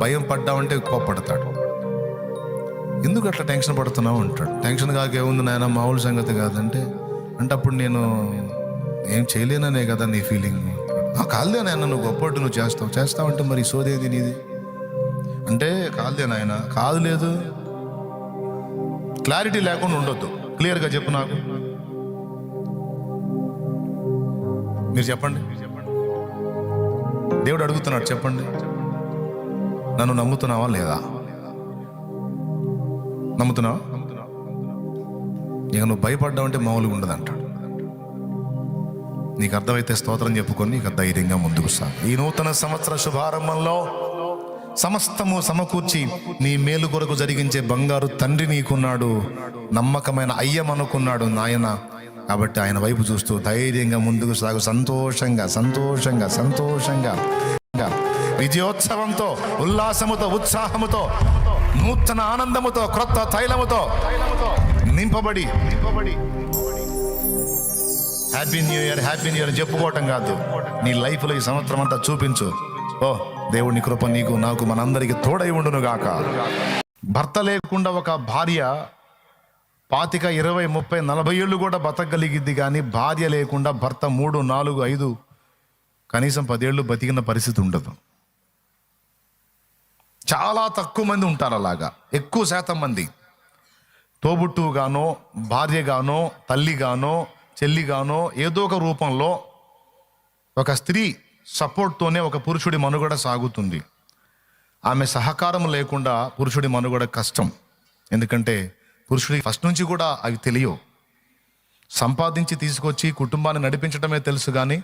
భయం పడ్డావంటే కోప్పడతాడు. ఎందుకు అట్లా టెన్షన్ పడుతున్నావు అంటాడు. టెన్షన్ కాక ఏముంది నాయన, మామూలు సంగతి కాదంటే అంటే అప్పుడు నేను ఏం చేయలేననే కదా నీ ఫీలింగ్. కాదులే నాయన, నువ్వు గొప్పట్టు నువ్వు చేస్తావంటే మరి సోదేది నీది అంటే కాదులే నాయన. కాదు లేదు, క్లారిటీ లేకుండా ఉండొద్దు. క్లియర్గా చెప్పు నాకు. మీరు చెప్పండి. దేవుడు అడుగుతున్నాడు, చెప్పండి. నన్ను నమ్ముతున్నావా లేదా? నమ్ముతున్నావా? ఇక నువ్వు భయపడ్డావంటే మామూలుగా ఉండదు అంటాడు. నీకు అర్థమైతే స్తోత్రం చెప్పుకొని ఇక ధైర్యంగా ముందుకు సాగు. ఈ నూతన సంవత్సర శుభారంభంలో సమస్తము సమకూర్చి నీ మేలు కొరకు జరిగించే బంగారు తండ్రి నీకున్నాడు, నమ్మకమైన అయ్యమనుకున్నాడు నాయన. కాబట్టి ఆయన వైపు చూస్తూ ధైర్యంగా ముందుకు సాగు. సంతోషంగా సంతోషంగా సంతోషంగా విజయోత్సవంతో, ఉల్లాసముతో, ఉత్సాహముతో, నూతన ఆనందముతో, క్రొత్త తైలముతో నింపబడి happy new year, happy new year చెప్పుకోవటం కాదు, నీ లైఫ్లో ఈ సంవత్సరం అంతా చూపించు. ఓ దేవుని కృప నీకు నాకు మనందరికీ తోడై ఉండును గాక. భర్త లేకుండా ఒక భార్య 25, 20, 30, 40 ఏళ్ళు కూడా బతకగలిగిద్ది. కానీ భార్య లేకుండా భర్త 3, 4, 5 కనీసం 10 ఏళ్ళు బతికిన పరిస్థితి ఉండదు. చాలా తక్కువ మంది ఉంటారు అలాగా. ఎక్కువ శాతం మంది తోబుట్టుగానో, భార్యగానో, తల్లిగానో, చెల్లిగానో ఏదో ఒక రూపంలో ఒక స్త్రీ సపోర్ట్తోనే ఒక పురుషుడి మనుగడ సాగుతుంది. ఆమె సహకారం లేకుండా పురుషుడి మనుగడ కష్టం. ఎందుకంటే పురుషుడికి ఫస్ట్ నుంచి కూడా అవి తెలియవు. సంపాదించి తీసుకొచ్చి కుటుంబాన్ని నడిపించడమే తెలుసు. కానీ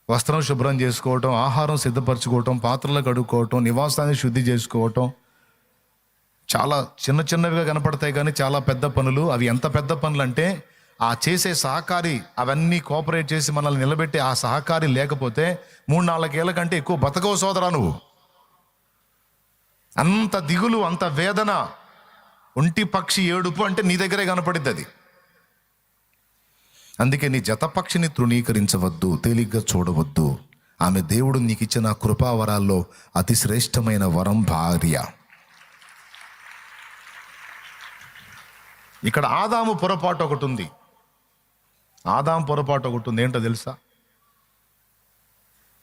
వస్త్రం శుభ్రం చేసుకోవటం, ఆహారం సిద్ధపరచుకోవటం, పాత్రలు కడుక్కోవటం, నివాసాన్ని శుద్ధి చేసుకోవటం చాలా చిన్న చిన్నవిగా కనపడతాయి. కానీ చాలా పెద్ద పనులు. అవి ఎంత పెద్ద పనులు అంటే ఆ చేసే సహకారి అవన్నీ కోఆపరేట్ చేసి మనల్ని నిలబెట్టి ఆ సహకారి లేకపోతే 3-4 ఏళ్ళ కంటే ఎక్కువ బతకవు సోదరా నువ్వు. అంత దిగులు, అంత వేదన, ఒంటి పక్షి ఏడుపు అంటే నీ దగ్గరే కనపడిద్ది అది. అందుకే నీ జతపక్షిని తృణీకరించవద్దు, తేలిగ్గా చూడవద్దు. ఆమె దేవుడు నీకు ఇచ్చిన కృపావరాల్లో అతి శ్రేష్టమైన వరం భార్య. ఇక్కడ ఆదాము పొరపాటు ఒకటి ఉంది. ఏంటో తెలుసా?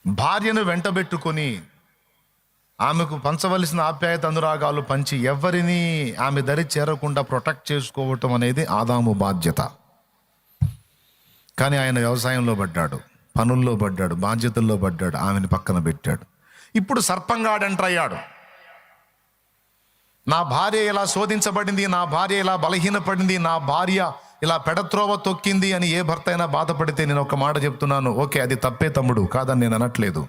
భార్యను వెంటబెట్టుకొని ఆమెకు పంచవలసిన ఆప్యాయత అనురాగాలు పంచి ఎవరిని ఆమె దరి చేరకుండా ప్రొటెక్ట్ చేసుకోవటం అనేది ఆదాము బాధ్యత. కానీ ఆయన వ్యవసాయంలో పడ్డాడు, పనుల్లో పడ్డాడు, బాధ్యతల్లో పడ్డాడు, ఆమెను పక్కన పెట్టాడు. ఇప్పుడు సర్పంగాడు ఎంటర్ అయ్యాడు. నా భార్య ఇలా శోధించబడింది, నా భార్య ఇలా బలహీనపడింది, నా భార్య ఇలా పెడత్రోవ తొక్కింది అని ఏ భర్త అయినా బాధపడితే నేను ఒక మాట చెప్తున్నాను, ఓకే అది తప్పే తమ్ముడు, కాదని నేను అనట్లేదు.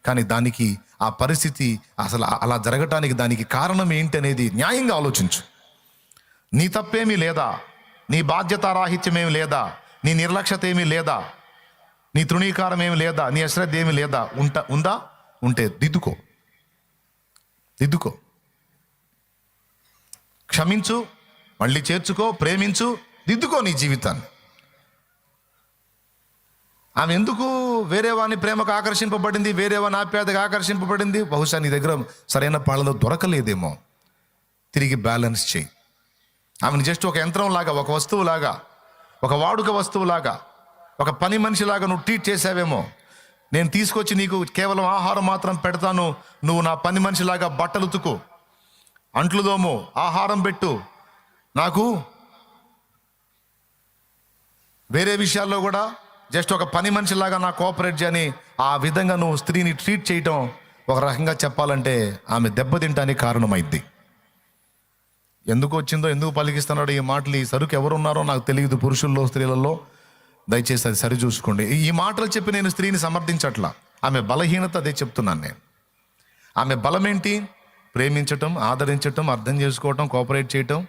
కానీ దానికి ఆ పరిస్థితి అసలు అలా జరగటానికి దానికి కారణం ఏంటి అనేది న్యాయంగా ఆలోచించు. నీ తప్పేమీ లేదా, నీ బాధ్యతారాహిత్యమేమి లేదా, నీ నిర్లక్ష్యత ఏమీ లేదా, నీ తృణీకారం ఏమి లేదా, నీ అశ్రద్ధ ఏమి లేదా. ఉందా? ఉంటే దిద్దుకో. క్షమించు, మళ్ళీ చేర్చుకో, ప్రేమించు, దిద్దుకో నీ జీవితాన్ని. ఆమె ఎందుకు వేరే వాని ప్రేమకు ఆకర్షింపబడింది, వేరే వాని ఆప్యాయతకు ఆకర్షింపబడింది? బహుశా నీ దగ్గర సరైన పాళ్ళలో దొరకలేదేమో. తిరిగి బ్యాలెన్స్ చేయి. ఆమెను జస్ట్ ఒక యంత్రంలాగా, ఒక వస్తువులాగా, ఒక వాడుక వస్తువులాగా, ఒక పని మనిషిలాగా నువ్వు ట్రీట్ చేసావేమో. నేను తీసుకొచ్చి నీకు కేవలం ఆహారం మాత్రం పెడతాను, నువ్వు నా పని మనిషిలాగా బట్టలు ఉతుకు, అంట్లు దోము, ఆహారం పెట్టు, నాకు వేరే విషయాల్లో కూడా జస్ట్ ఒక పని మనిషిలాగా నాకు కోఆపరేట్ చేయని ఆ విధంగా నువ్వు స్త్రీని ట్రీట్ చేయటం ఒక రకంగా చెప్పాలంటే ఆమె దెబ్బతింటానికి కారణమైద్ది. ఎందుకు వచ్చిందో, ఎందుకు పలికిస్తున్నాడో ఈ మాటలు, ఈ సరుకు ఎవరున్నారో నాకు తెలియదు, పురుషుల్లో స్త్రీలలో. దయచేసి అది సరి చూసుకోండి. ఈ మాటలు చెప్పి నేను స్త్రీని సమర్థించట్లా. ఆమె బలహీనత అదే చెప్తున్నాను నేను. ఆమె బలం ఏంటి? ప్రేమించటం, ఆదరించటం, అర్థం చేసుకోవటం, కోఆపరేట్ చేయటం.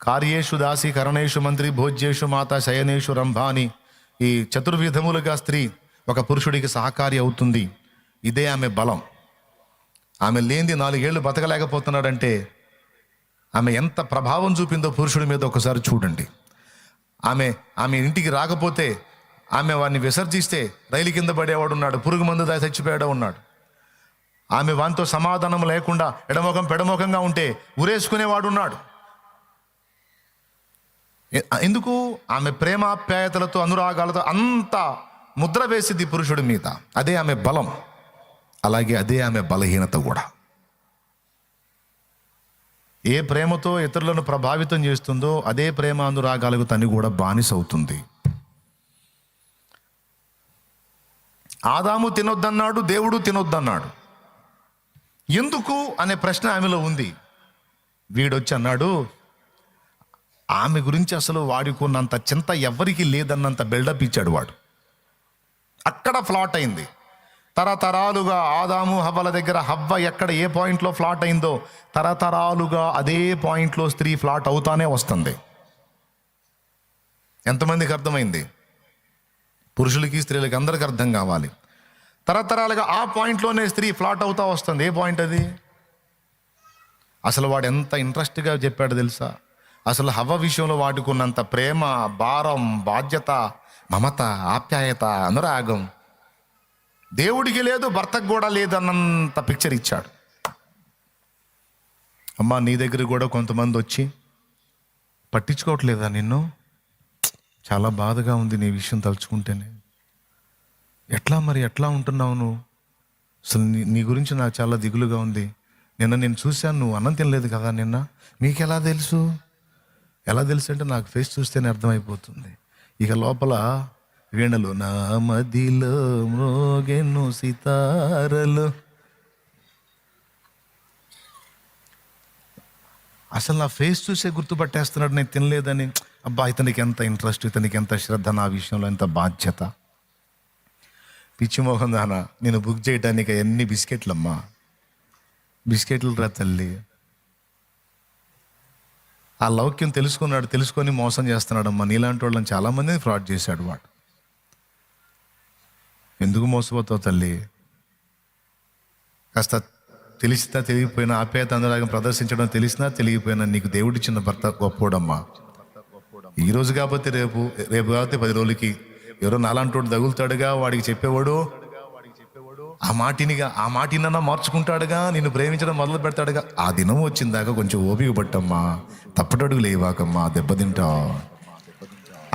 కార్యేషు దాసి, కరణేషు మంత్రి, భోజ్యేషు మాత, శయనేషు రంభాని. ఈ చతుర్విధములుగా స్త్రీ ఒక పురుషుడికి సహకారి అవుతుంది. ఇదే ఆమె బలం. ఆమె లేనిది 4 ఏళ్ళు బతకలేకపోతున్నాడంటే ఆమె ఎంత ప్రభావం చూపిందో పురుషుడి మీద ఒకసారి చూడండి. ఆమె ఇంటికి రాకపోతే, ఆమె వాడిని విసర్జిస్తే రైలు కింద పడేవాడు ఉన్నాడు, పురుగు మందు దాచి చచ్చిపోయాడు ఉన్నాడు. ఆమె వానితో సమాధానం లేకుండా పెడముఖంగా ఉంటే ఉరేసుకునేవాడు ఉన్నాడు. ఎందుకు? ఆమె ప్రేమాప్యాయతలతో అనురాగాలతో అంత ముద్ర వేసింది పురుషుడి మీద. అదే ఆమె బలం, అలాగే అదే ఆమె బలహీనత కూడా. ఏ ప్రేమతో ఇతరులను ప్రభావితం చేస్తుందో అదే ప్రేమ అనురాగాలకు తను కూడా బానిస అవుతుంది. ఆదాము తినొద్దన్నాడు, దేవుడు తినొద్దన్నాడు. ఎందుకు అనే ప్రశ్న ఆమెలో ఉంది. వీడొచ్చి అన్నాడు, ఆమె గురించి అసలు వాడుకున్నంత చింత ఎవరికి లేదన్నంత బిల్డప్ ఇచ్చాడు వాడు. అక్కడ ఫ్లాట్ అయింది. తరతరాలుగా ఆదాము హవ్వల దగ్గర హవ్వ ఎక్కడ ఏ పాయింట్లో ఫ్లాట్ అయిందో తరతరాలుగా అదే పాయింట్లో స్త్రీ ఫ్లాట్ అవుతానే వస్తుంది. ఎంతమందికి అర్థమైంది? పురుషులకి స్త్రీలకి అందరికి అర్థం కావాలి. తరతరాలుగా ఆ పాయింట్లోనే స్త్రీ ఫ్లాట్ అవుతా వస్తుంది. ఏ పాయింట్ అది? అసలు వాడు ఎంత ఇంట్రెస్ట్గా చెప్పాడు తెలుసా? అసలు హవ్వ విషయంలో వాడుకున్నంత ప్రేమ, భారం, బాధ్యత, మమత, ఆప్యాయత, అనురాగం దేవుడికి లేదు, భర్తకు కూడా లేదన్నంత పిక్చర్ ఇచ్చాడు. అమ్మా, నీ దగ్గర కూడా కొంతమంది వచ్చి పట్టించుకోవట్లేదా నిన్ను? చాలా బాధగా ఉంది నీ విషయం తలుచుకుంటేనే. ఎట్లా ఉంటున్నావు నువ్వు? అసలు నీ గురించి నాకు చాలా దిగులుగా ఉంది. నిన్న నేను చూశాను, నువ్వు అన్నం తినలేదు కదా నిన్న. మీకు ఎలా తెలుసు అంటే నాకు ఫేస్ చూస్తేనే అర్థమైపోతుంది. ఇక లోపల వీణలు నా మదిలో మ్రోగెను సితారలు. అసలు నా ఫేస్ చూసే గుర్తుపట్టేస్తున్నాడు నేను తినలేదని. అబ్బా, ఇతనికి ఎంత ఇంట్రెస్ట్, ఇతనికి ఎంత శ్రద్ధ, నా విషయంలో ఎంత బాధ్యత. పిచ్చి మోహన్ దానా, నేను బుక్ చేయడానికి ఎన్ని బిస్కెట్లమ్మా, బిస్కెట్లు రా తల్లి. ఆ లౌక్యం తెలుసుకొని మోసం చేస్తున్నాడమ్మా. నీలాంటి వాళ్ళని చాలామందిని ఫ్రాడ్ చేశాడు వాడు. ఎందుకు మోసపోతావు తల్లి? కాస్త తెలిసినా తెలియకపోయినా ఆప్యాయత అనురాగం ప్రదర్శించడం తెలిసినా తెలియకపోయినా నీకు దేవుడిచ్చిన భర్త గొప్పోడమ్మా. ఈరోజు కాకపోతే రేపు కాకపోతే 10 రోజులకి ఎవరో నాలాంటి తగులుతాడుగా, వాడికి చెప్పేవాడు ఆ మాటినన్నా మార్చుకుంటాడుగా, నిన్ను ప్రేమించడం మొదలు పెడతాడుగా. ఆ దినం వచ్చిందాకా కొంచెం ఓపిక పట్టమ్మా, తప్పటడుగు లేవాకమ్మా, దెబ్బతింటావు.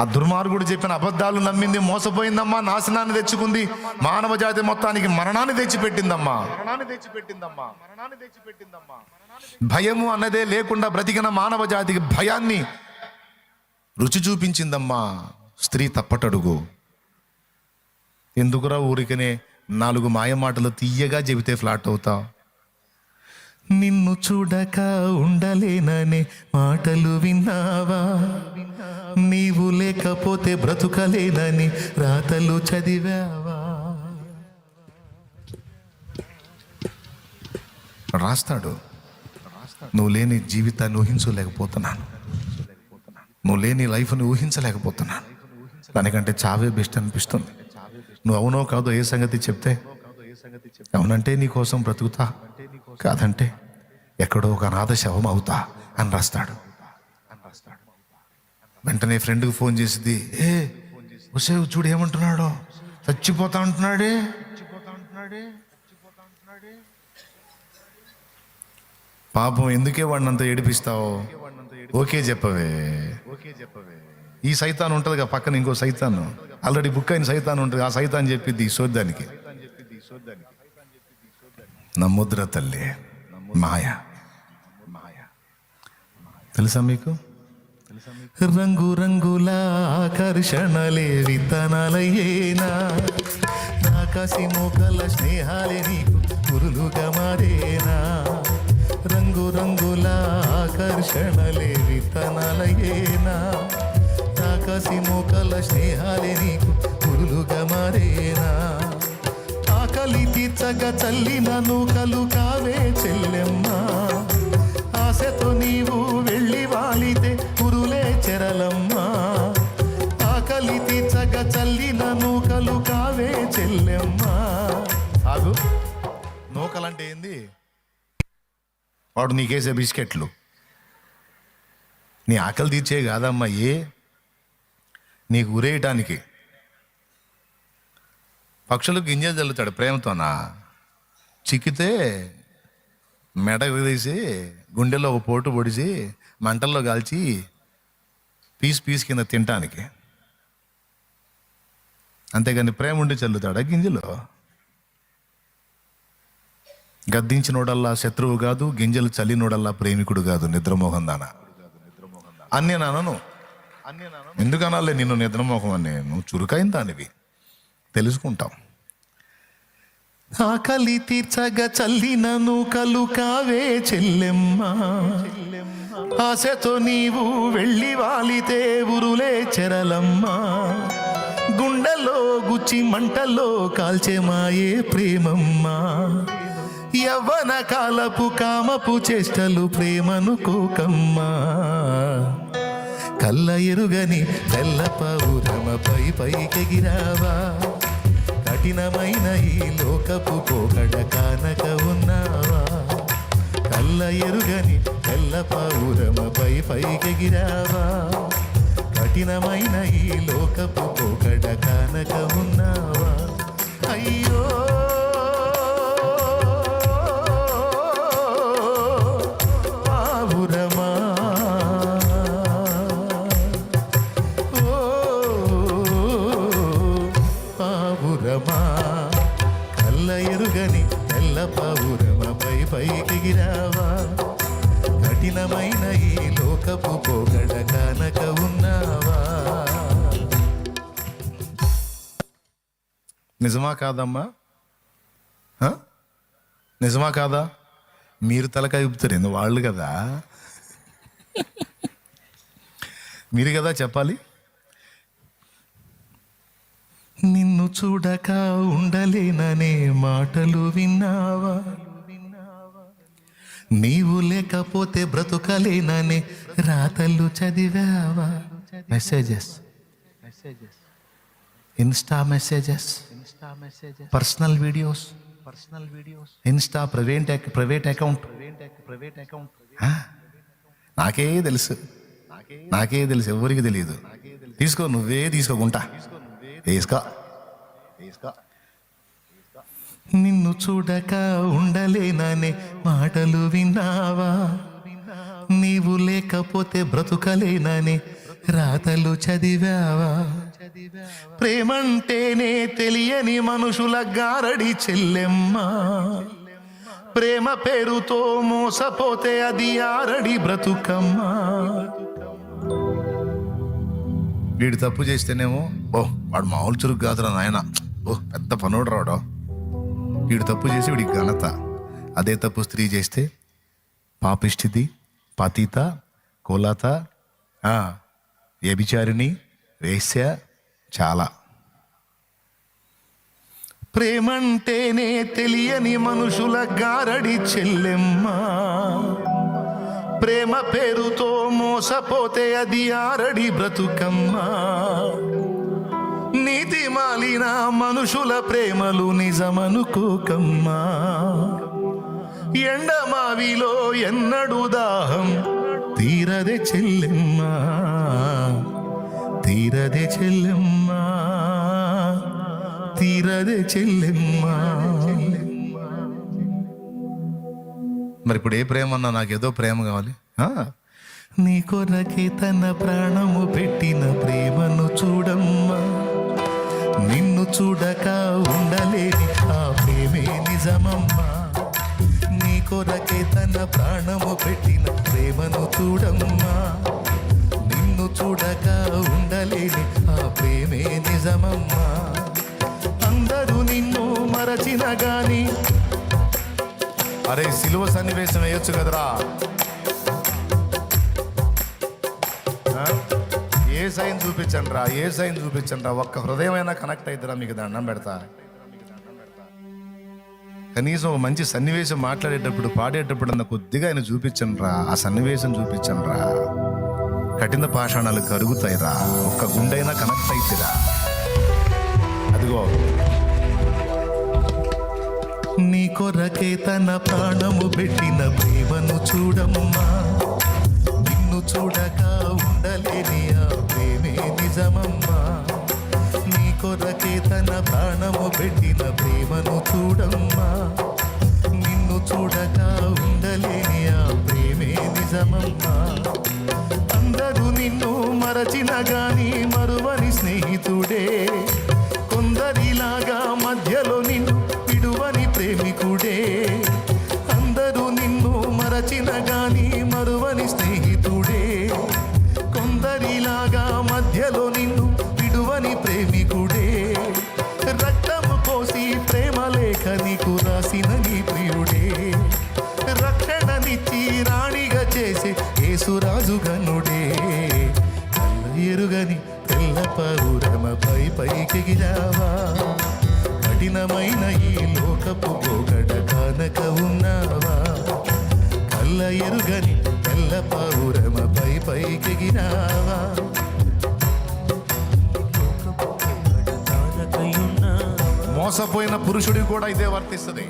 ఆ దుర్మార్గుడు చెప్పిన అబద్ధాలు నమ్మింది, మోసపోయిందమ్మా, నాశనాన్ని తెచ్చుకుంది, మానవ జాతి మొత్తానికి మరణాన్ని తెచ్చిపెట్టిందమ్మా. భయము అన్నదే లేకుండా బ్రతికిన మానవ జాతికి భయాన్ని రుచి చూపించిందమ్మా స్త్రీ తప్పటడుగు. ఎందుకురా ఊరికనే 4 మాయ మాటలు తీయగా చెబితే ఫ్లాట్ అవుతావు? నిన్ను చూడక ఉండలేననే మాటలు విన్నావా? నీవు లేకపోతే బ్రతుకలేనని రాతలు చదివావా? రాస్తాడు. నువ్వు లేని జీవితాన్ని ఊహించలేకపోతున్నాను, నువ్వు లేని లైఫ్ని ఊహించలేకపోతున్నాను. దానికంటే చావే బెస్ట్ అనిపిస్తుంది. నువ్వు అవునో కాదో ఏ సంగతి చెప్తే, అవునంటే నీ కోసం బ్రతుకుతా, కాదంటే ఎక్కడో ఒక అనాథ శవం అవుతా అని రాస్తాడు. వెంటనే ఫ్రెండ్కి ఫోన్ చేసింది, ఉసేవ్ చూడు ఏమంటున్నాడో, చచ్చిపోతా అంటున్నాడే. పాపం ఎందుకే వాడిని అంత ఏడిపిస్తావు? ఓకే చెప్పవే. ఈ సైతాన్ ఉంటుందిగా పక్కన, ఇంకో సైతాన్ ఆల్రెడీ బుక్ అయిన సైతాన్ ఉంటుంది. ఆ సైతాన్ చెప్పిద్ది సోద్దానికి, నమ్ముద్ర తల్లి, మాయ. తెలుసా మీకు? రంగు రంగుల ఆకర్షణలే విత్తనాలయ్యేనా, ఆకాశి మోకల స్నేహాలే నీకు పురులుగా మారేనా. రంగు రంగుల ఆకర్షణలే విత్తనాలయ్యేనా, ఆకాశి మోకల స్నేహాలే నీకు పురులుగా మారేనా. ఆకలి తీర్చగా చల్లిన నూకలు కావే చెల్లెమ్మా, ఆశతో నీవు వెళ్ళి వాలితే పురులే చెరలమ్మా. ఆకలి తీర్చగా చల్లిన నూకలు కావే చెల్లెమ్మా. ఆగు, నూకలంటే ఏంది? వాడు నీకేసే బిస్కెట్లు. నీ ఆకలి తీర్చే కాదమ్మా, నీకు ఉరేయటానికి. పక్షులకు గింజలు చల్లుతాడు ప్రేమతోనా? చిక్కితే మెడ తీసి గుండెలో ఒక పోటు పొడిచి మంటల్లో కాల్చి పీస్ కింద తినటానికి. అంతేగాని ప్రేమ ఉండి చల్లుతాడా గింజలు? గద్దించినోడల్లా శత్రువు కాదు, గింజలు చల్లినోడల్లా ప్రేమికుడు కాదు. నిద్రమోహం దానా అన్నీ నాను ఎందుకనాలే నిన్ను నిద్రమోహం అని? నువ్వు చురుకైన దానివి, తెలుసుకుంటాం. ఆకలి తీర్చగా చల్లినను కలు కావే చెల్లెమ్మ, ఆశతో నీవు వెళ్ళి వాలితే ఉరులే చెరలమ్మ, గుండెలో గుచ్చి మంటల్లో కాల్చే మాయే ప్రేమమ్మ, యవ్వన కాలపు కామపు చేష్టలు ప్రేమను కోకమ్మా, కళ్ళ ఎరుగని తెల్ల పౌరమపై పైకెగిరావా, కఠినమైన ఈ లోకపు పోకడ కానక ఉన్నావా, కళ్ళ ఎరుగని తెల్ల పౌరమపై పైకెగిరావా, కఠినమైన ఈ లోకపు పోకడ కానక ఉన్నావా. అయ్యో పావురమా, పావురమా, కళ్ళ ఎరుగని తెల్ల పావురమపై పైకెగిరావా, కఠినమైన ఈ లోకపు పోగడ కానక ఉన్నావా. నిజమా కాదమ్మా? నిజమా కాదా? మీరు తలకాయ ఊపుతారు, వాళ్ళు కదా, మీరు కదా చెప్పాలి. నిన్ను చూడక ఉండలేననే మాటలు విన్నావా, నీవు లేకపోతే బ్రతుకలేననే రాతలు చదివావా. Messages, Insta messages, personal videos, Insta private account. నాకే తెలుసు, ఎవరికి తెలియదు. తీసుకో, నువ్వే తీసుకోకుంటా తీసుకో. నిన్ను చూడక ఉండలేననే మాటలు విన్నావా, నీవు లేకపోతే బ్రతుకలేననే రాతలు చదివావా. ప్రేమంటేనే తెలియని మనుషుల గారడి చెల్లెమ్మ, ప్రేమ పేరుతో మోసపోతే అది ఆరడి బ్రతుకమ్మా. వీడు తప్పు చేస్తేనేమో వాడు మామూలు చురుకు కాదురా నాయన, పెద్ద పనోడు రావడా. వీడు తప్పు చేసి వీడికి ఘనత. అదే తప్పు స్త్రీ చేస్తే పాపిష్టిది, పతిత, కోలాత, వ్యభిచారిణి, వేశ్య, చాలా. ప్రేమంటేనే తెలియని మనుషుల గారడి చెల్లెమ్మ, ప్రేమ పేరుతో మోసపోతే అది ఆరడి బ్రతుకమ్మా. నీతి మాలిన మనుషుల ప్రేమలు నిజమనుకోకమ్మా. ఎండమావిలో ఎన్నడు దాహం తీరదే చెల్లెమ్మా, తీరదే చెల్లెమ్మా, తీరదే చెల్లెమ్మా. మరి ఇప్పుడు ఏ ప్రేమ అన్నా నాకేదో ప్రేమ కావాలి. నీ కొరకే తన ప్రాణము పెట్టిన ప్రేమను చూడమ్మా, నిన్ను చూడక ఉండలేని ఆ ప్రేమే నిజమమ్మా. నీ కొరకే తన ప్రాణము పెట్టిన ప్రేమను చూడమ్మా, నిన్ను చూడక ఉండలేని ఆ ప్రేమే నిజమమ్మా. అందరూ నిన్ను మరచిన గాని, అరే సిలువ సన్నివేశం వేయొచ్చు కదరా. ఏ సైన్ చూపించండి రా, ఏ సైన్ చూపించండి రా. ఒక్క హృదయమైనా కనెక్ట్ అవుతారా? మీకు దండం పెడతా. కనీసం ఒక మంచి సన్నివేశం మాట్లాడేటప్పుడు, పాడేటప్పుడు అన్న కొద్దిగా ఆయన చూపించండి రా. ఆ సన్నివేశం చూపించండి రా. కఠిన పాషాణాలు కరుగుతాయి రా. ఒక్క గుండైనా కనెక్ట్ అయితేరా. అదిగో నీ కొరకే తన ప్రాణము పెట్టిన ప్రేమను చూడమ్మా, నిన్ను చూడక ఉండలేని ఆ ప్రేమే నిజమమ్మా. నీ కొరకే తన ప్రాణము పెట్టిన ప్రేమను చూడమ్మా, నిన్ను చూడక ఉండలేని ఆ ప్రేమే నిజమమ్మా. అందరూ నిన్ను మరచిన గాని మరువని స్నేహితుడే, కొందరిలాగా మధ్యలో నిన్ను విడువని ప్రేమికుడే. అందరూ నిన్ను మరచిన గాని మరువని స్నేహితుడే, కొందరిలాగా మధ్యలో నిన్ను విడువని ప్రేమికుడే. రక్తము కోసి ప్రేమ లేఖ నీకు రాసిన నీ ప్రియుడే, రక్షణనిచ్చి రాణిగా చేసే యేసురాజు గనుడే. కళ్ళ ఎరుగని తెల్ల పౌరమపై పైకెగిరావా, కఠినమైన ఈ లోకపు పోగడ కానక ఉన్నావా. కళ్ళ ఎరుగని తెల్ల పౌరమపై పైకెగిరావా, మోసపోయిన పురుషుడికి కూడా ఇదే వర్తిస్తుంది.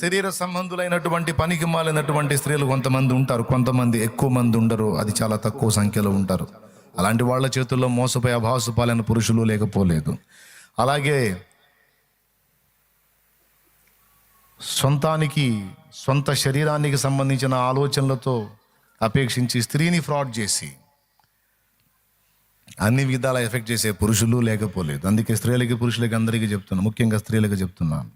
శరీర సంబంధులైనటువంటి పనికి మాలినటువంటి స్త్రీలు కొంతమంది ఉంటారు, కొంతమంది ఎక్కువ మంది ఉండరు, అది చాలా తక్కువ సంఖ్యలో ఉంటారు. అలాంటి వాళ్ళ చేతుల్లో మోసపోయి అభాసుపాలైన పురుషులు లేకపోలేదు. అలాగే సొంత శరీరానికి సంబంధించిన ఆలోచనలతో అపేక్షించి స్త్రీని ఫ్రాడ్ చేసి అన్ని విధాల ఎఫెక్ట్ చేసే పురుషులు లేకపోలేదు. అందుకే స్త్రీలకి పురుషులకి అందరికీ చెప్తున్నాను, ముఖ్యంగా స్త్రీలకు చెప్తున్నాను,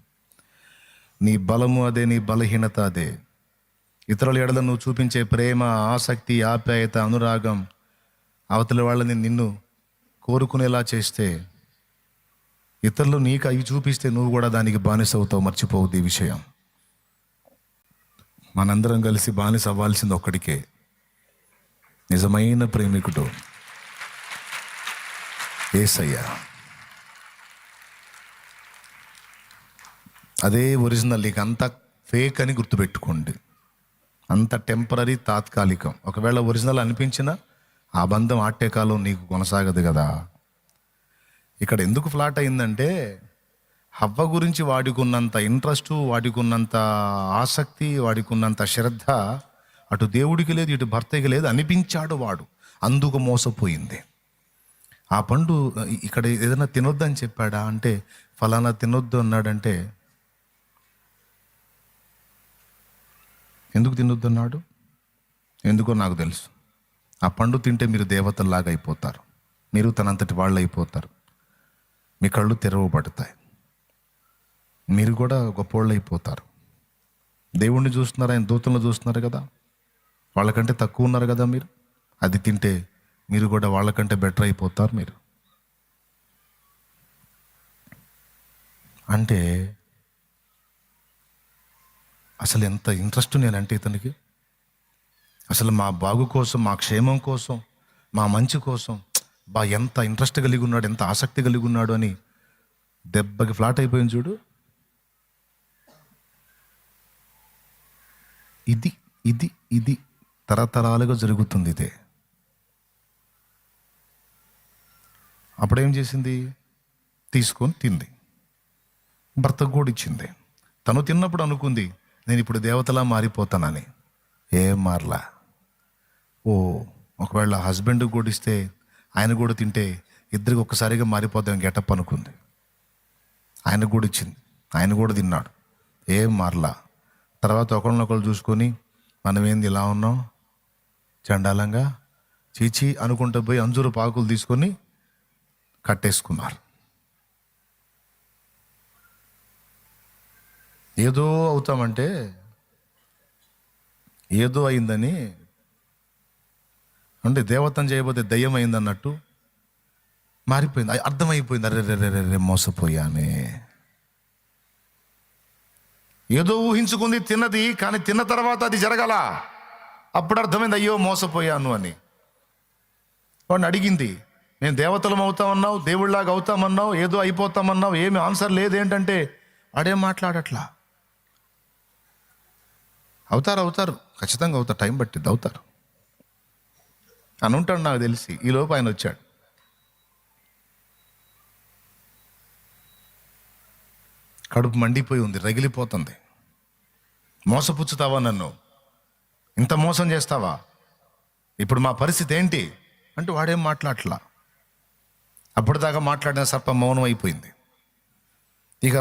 నీ బలము అదే, నీ బలహీనత అదే. ఇతరుల ఎడల నువ్వు చూపించే ప్రేమ, ఆసక్తి, ఆప్యాయత, అనురాగం అవతల వాళ్ళని నిన్ను కోరుకునేలా చేస్తే, ఇతరులు నీకు అవి చూపిస్తే నువ్వు కూడా దానికి బానిస అవుతావు. మర్చిపోవద్దు ఈ విషయం. మనందరం కలిసి బానిస అవ్వాల్సింది ఒక్కడికే, నిజమైన ప్రేమికుడు యేసయ్య. అదే ఒరిజినల్. నీకు అంత ఫేక్ అని గుర్తుపెట్టుకోండి, అంత టెంపరీ, తాత్కాలికం. ఒకవేళ ఒరిజినల్ అనిపించినా ఆ బంధం ఆటే కాలం నీకు కొనసాగదు కదా. ఇక్కడ ఎందుకు ఫ్లాట్ అయిందంటే, హవ్వ గురించి వాడికున్నంత ఇంట్రెస్టు, వాడికున్నంత ఆసక్తి, వాడికున్నంత శ్రద్ధ అటు దేవుడికి లేదు, ఇటు భర్తకి లేదు అనిపించాడు వాడు. అందుకు మోసపోయింది. ఆ పండు ఇక్కడ ఏదైనా తినొద్దని చెప్పాడా అంటే, ఫలానా తినొద్దు అన్నాడంటే ఎందుకు తినొద్దు అన్నాడు? ఎందుకో నాకు తెలుసు. ఆ పండు తింటే మీరు దేవతల్లాగా అయిపోతారు, మీరు తనంతటి వాళ్ళు అయిపోతారు, మీ కళ్ళు తెరవబడతాయి, మీరు కూడా గొప్పవాళ్ళు అయిపోతారు. దేవుణ్ణి చూస్తున్నారు, ఆయన దూతలను చూస్తున్నారు కదా, వాళ్ళకంటే తక్కువ ఉన్నారు కదా మీరు. అది తింటే మీరు కూడా వాళ్ళకంటే బెటర్ అయిపోతారు మీరు. అంటే అసలు ఎంత ఇంట్రెస్ట్ నేనంటే ఇతనికి, అసలు మా బాగు కోసం, మా క్షేమం కోసం, మా మంచి కోసం ఎంత ఇంట్రెస్ట్ కలిగి ఉన్నాడు, ఎంత ఆసక్తి కలిగి ఉన్నాడు అని దెబ్బకి ఫ్లాట్ అయిపోయింది చూడు. ఇది ఇది ఇది తరతరాలుగా జరుగుతుంది ఇదే. అప్పుడేం చేసింది? తీసుకొని తింది, భర్తకు కూడా ఇచ్చింది. తను తిన్నప్పుడు అనుకుంది నేను ఇప్పుడు దేవతలా మారిపోతానని. ఏం మారలా. ఒకవేళ హస్బెండ్కి కూడా ఇస్తే, ఆయన కూడా తింటే ఇద్దరికి ఒక్కసారిగా మారిపోతాం గెటప్ అనుకుంది. ఆయనకు కూడా ఇచ్చింది, ఆయన కూడా తిన్నాడు, ఏం మారలా. తర్వాత ఒకళ్ళనొకళ్ళు చూసుకొని మనం ఏంది ఇలా ఉన్నాం చండాలంగా, చీచి అనుకుంటూ పోయి అంజూరు పాకులు తీసుకొని కట్టేసుకున్నారు. ఏదో అవుతామంటే ఏదో అయిందని, అంటే దేవతను చేయబోతే దయ్యం అయిందన్నట్టు మారిపోయింది. అర్థమైపోయింది, అరే మోసపోయానే. ఏదో ఊహించుకుంది, తిన్నది, కానీ తిన్న తర్వాత అది జరగాల. అప్పుడు అర్థమైంది అయ్యో మోసపోయాను అని. వాడిని అడిగింది, నేను దేవతలం అవుతామన్నావు, దేవుళ్ళలాగా అవుతామన్నావు, ఏదో అయిపోతామన్నావు, ఏమి ఆన్సర్ లేదేంటంటే వాడేం మాట్లాడట్లా. అవుతారు ఖచ్చితంగా అవుతారు, టైం పట్టిద్ది, అవుతారు అని ఉంటాడు నాకు తెలిసి. ఈలోపు ఆయన వచ్చాడు. కడుపు మండిపోయి ఉంది, రగిలిపోతుంది. మోసపుచ్చుతావా నన్ను, ఇంత మోసం చేస్తావా, ఇప్పుడు మా పరిస్థితి ఏంటి అంటే వాడేం మాట్లాడట్లా. అప్పటిదాకా మాట్లాడిన సర్పం మౌనం అయిపోయింది. ఇక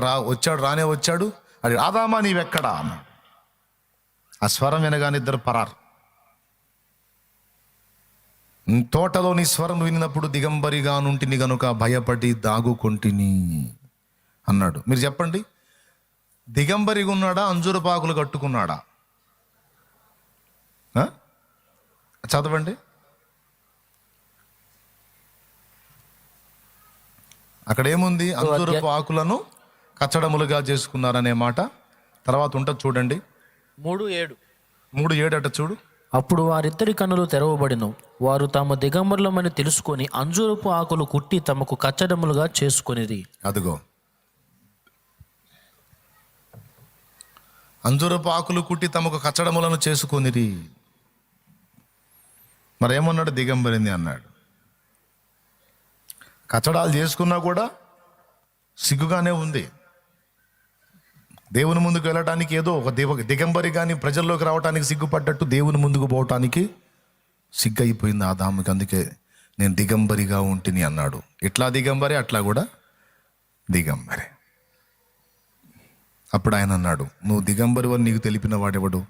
రానే వచ్చాడు, అది ఆదామా నీవెక్కడా అన్నాడు. ఆ స్వరం వినగానే ఇద్దరు పరారు. తోటలో నీ స్వరం వినినప్పుడు దిగంబరిగా నుంటిని గనుక భయపడి దాగుకొంటిని అన్నాడు. మీరు చెప్పండి, దిగంబరిగా ఉన్నాడా, అంజూరపాకులు కట్టుకున్నాడా? చదవండి. అక్కడ ఏముంది? అంజూరపు ఆకులను కచ్చడములుగా చేసుకున్నారనే మాట తర్వాత ఉంటుంది చూడండి. 3:7 అట చూడు. అప్పుడు వారిద్దరి కన్నులు తెరవబడిను, వారు తాము దిగంబరులమని తెలుసుకొని అంజూరపు ఆకులు కుట్టి తమకు కచ్చడములుగా చేసుకొనిది. అదిగో, అంజూరపు ఆకులు కుట్టి తమకు కచ్చడములను చేసుకొనిది. మరేమన్నాడు? దిగంబరింది అన్నాడు. కచ్చడాలు చేసుకున్నా కూడా సిగ్గుగానే ఉంది. దేవుని ముందుకు వెళ్ళటానికి ఏదో ఒక దిగంబరి కానీ ప్రజల్లోకి రావటానికి సిగ్గుపడ్డట్టు దేవుని ముందుకు పోవటానికి సిగ్గు అయిపోయింది ఆదాముకి. అందుకే నేను దిగంబరిగా ఉంటిని అన్నాడు. ఇట్లా దిగంబరి, అట్లా కూడా దిగంబరి. అప్పుడు ఆయన అన్నాడు, నువ్వు దిగంబరి అని నీకు తెలిపిన వాడెవడు?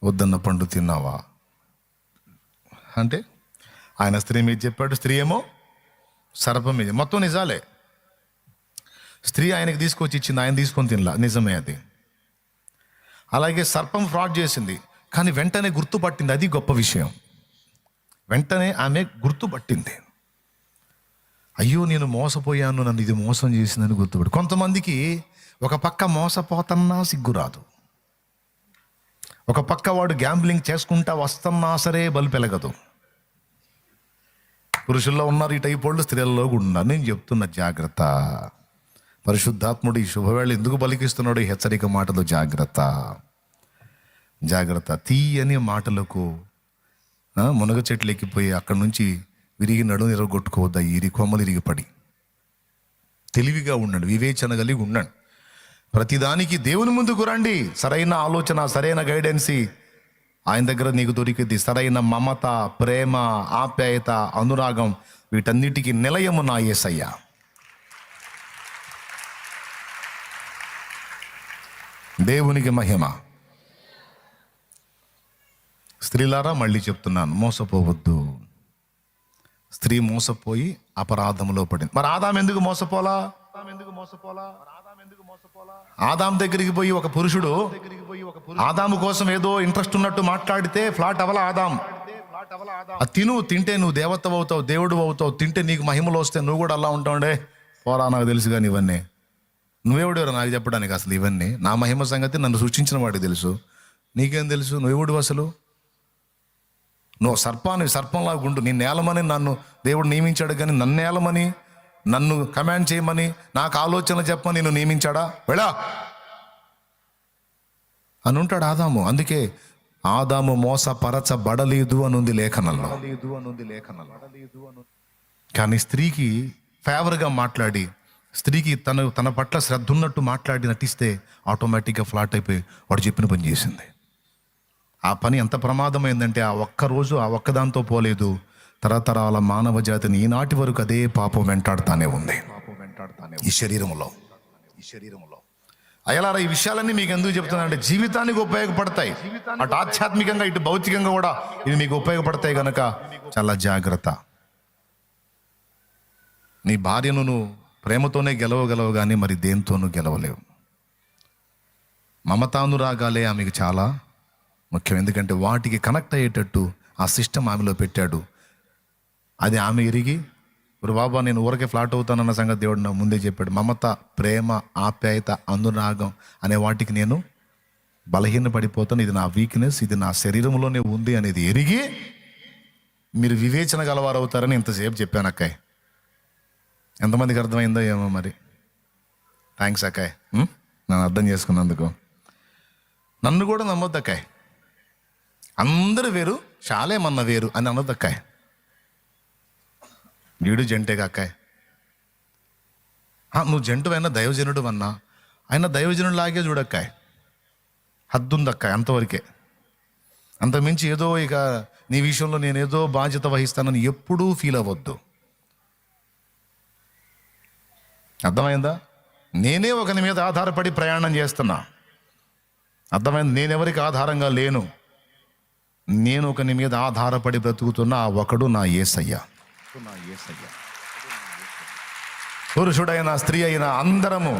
వద్దన్న పండు తిన్నావా అంటే ఆయన స్త్రీ మీద చెప్పాడు, స్త్రీ ఏమో సర్పం మీద. మొత్తం నిజాలే. స్త్రీ ఆయనకి తీసుకొచ్చి ఇచ్చింది, ఆయన తీసుకొని తినలా, నిజమే అది. అలాగే సర్పం ఫ్రాడ్ చేసింది, కానీ వెంటనే గుర్తుపట్టింది. అది గొప్ప విషయం. వెంటనే ఆమె గుర్తుపట్టింది. అయ్యో నేను మోసపోయాను, నన్ను ఇది మోసం చేసిందని గుర్తుపడి. కొంతమందికి ఒక పక్క మోసపోతన్నా సిగ్గు రాదు, ఒక పక్క వాడు గ్యాంబ్లింగ్ చేసుకుంటా వస్తున్నా సరే బలు పెరగదు. పురుషుల్లో ఉన్నారు ఈ టైప్ వాళ్ళు, స్త్రీలలో కూడా ఉన్నారు. నేను చెప్తున్న జాగ్రత్త. పరిశుద్ధాత్ముడు ఈ శుభవేళ ఎందుకు పలికిస్తున్నాడు? ఈ హెచ్చరిక మాటలు జాగ్రత్త, జాగ్రత్త. తీయని మాటలకు మునగ చెట్లు ఎక్కిపోయి అక్కడి నుంచి విరిగి నడుము ఎరగొట్టుకోవద్దా, ఇరి కొమ్మలు ఇరిగిపడి. తెలివిగా ఉండండి, వివేచన కలిగి ఉండండి. ప్రతిదానికి దేవుని ముందుకు రండి. సరైన ఆలోచన, సరైన గైడెన్సీ ఆయన దగ్గర నీకు దొరికింది. సరైన మమత, ప్రేమ, ఆప్యాయత, అనురాగం, వీటన్నిటికీ నిలయము నా యేసయ్య. దేవునికి మహిమ. స్త్రీలారా మళ్ళీ చెప్తున్నాను, మోసపోవద్దు. స్త్రీ మోసపోయి అపరాధములో పడింది. మరి ఆదాం ఎందుకు మోసపోలా? ఆదాం దగ్గరికి పోయి ఒక పురుషుడు ఆదాము కోసం ఏదో ఇంట్రెస్ట్ ఉన్నట్టు మాట్లాడితే ఫ్లాట్ అవలా ఆదాం. తింటే నువ్వు దేవత అవుతావు, దేవుడు అవుతావు, తింటే నీకు మహిమలు వస్తే నువ్వు కూడా అలా ఉంటావుండే. పోరా, నాకు తెలుసు కానీ ఇవన్నీ నువ్వెవడెవరు నాకు చెప్పడానికి? అసలు ఇవన్నీ నా మహిమ సంగతి నన్ను సృష్టించిన వాడికి తెలుసు, నీకేం తెలుసు? నువ్వెవడు అసలు? నువ్వు సర్పంలా గుండు. నీ నేలమని నన్ను దేవుడు నియమించాడు, కానీ నన్ను నేలమని, నన్ను కమాండ్ చేయమని, నాకు ఆలోచనలు చెప్పమని నేను నియమించాడా? వెళ్ళా అని ఉంటాడు ఆదాము. అందుకే ఆదాము మోసపరచబడలేదు అనుంది లేఖనంలో. కానీ స్త్రీకి ఫేవర్గా మాట్లాడి, స్త్రీకి తన పట్ల శ్రద్ధ ఉన్నట్టు మాట్లాడి నటిస్తే ఆటోమేటిక్గా ఫ్లాట్ అయిపోయి వాడు చెప్పిన పని చేసింది. ఆ పని ఎంత ప్రమాదమైందంటే ఆ ఒక్కరోజు ఆ ఒక్కదాంతో పోలేదు, తరతరాల మానవ జాతిని ఈనాటి వరకు అదే పాపం వెంటాడుతానే ఉంది ఈ శరీరంలో. అయ్యలారా, ఈ విషయాలన్నీ మీకు ఎందుకు చెప్తున్నానంటే జీవితానికి ఉపయోగపడతాయి. అటు ఆధ్యాత్మికంగా ఇటు భౌతికంగా కూడా ఇవి మీకు ఉపయోగపడతాయి కనుక చాలా జాగ్రత్త. నీ భార్యను నువ్వు ప్రేమతోనే గెలవగలవు, కానీ మరి దేంతోనూ గెలవలేవు. మమతానురాగాలే ఆమెకు చాలా ముఖ్యం. ఎందుకంటే వాటికి కనెక్ట్ అయ్యేటట్టు ఆ సిస్టమ్ ఆమెలో పెట్టాడు. అది ఆమె ఎరిగి, ఇప్పుడు బాబా నేను ఊరకే ఫ్లాట్ అవుతానన్న సంగతి దేవుడు నాకు ముందే చెప్పాడు. మమత, ప్రేమ, ఆప్యాయత, అనురాగం అనే వాటికి నేను బలహీన పడిపోతాను. ఇది నా వీక్నెస్, ఇది నా శరీరంలోనే ఉంది అనేది ఎరిగి మీరు వివేచన గలవారు అవుతారని ఇంతసేపు చెప్పాను అక్కాయ్. ఎంతమందికి అర్థమైందో ఏమో మరి. థ్యాంక్స్ అక్కాయ్, నన్ను అర్థం చేసుకున్నందుకు. నన్ను కూడా నమ్మొద్దు అక్కాయ్. అందరూ వేరు, చాలేమన్న వేరు అని అనొద్దు అక్కాయ్. వీడు జంటేగా అక్కాయ్. నువ్వు జంటు అయినా దైవజనుడు అన్నా ఆయన దైవజనుడు లాగే చూడక్కాయ్. హద్దుందక్కాయ్, అంతవరకే. అంతమించి ఏదో ఇక నీ విషయంలో నేను ఏదో బాధ్యత వహిస్తానని ఎప్పుడూ ఫీల్ అవ్వద్దు. అర్థమైందా? నేనే ఒకని మీద ఆధారపడి ప్రయాణం చేస్తున్నా. అర్థమైంది? నేనెవరికి ఆధారంగా లేను. నేను ఒకని మీద ఆధారపడి బ్రతుకుతున్న ఆ ఒకడు నా యేసయ్య. పురుషుడైన స్త్రీ అయిన అందరము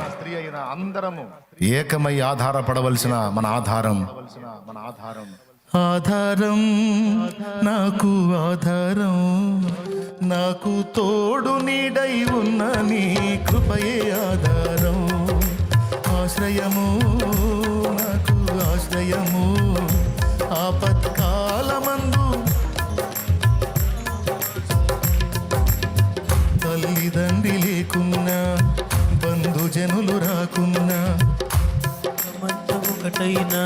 ఏకమై ఆధారపడవలసిన మన ఆధారం నాకు ఆధారం, నాకు తోడు నీడై ఉన్న నీ కృపయే ఆధారం. ఆశ్రయము నాకు ఆశ్రయము, ఆపత్కాలమందు తల్లిదండ్రి లేకున్నా, బంధుజనులు రాకున్నా, ఒకటైనా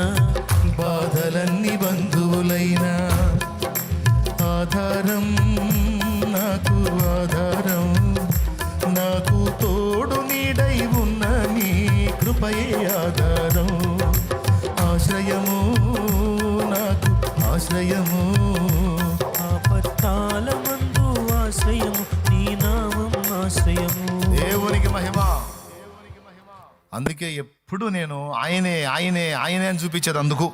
బాధలన్నీ బంధువులైనా, ఆధారం నాకు ఆధారం, నాకు తోడు నీడై ఉన్న నీ కృపయే ఆధారం. ఆశ్రయము నాకు ఆశ్రయము, ఆపత్కాలమందు ఆశ్రయము, నీ నామం ఆశ్రయము. దేవునికి మహిమ. అందుకే ఎప్పుడు నేను ఆయనే ఆయనే ఆయనే అని చూపించేది. అందుకు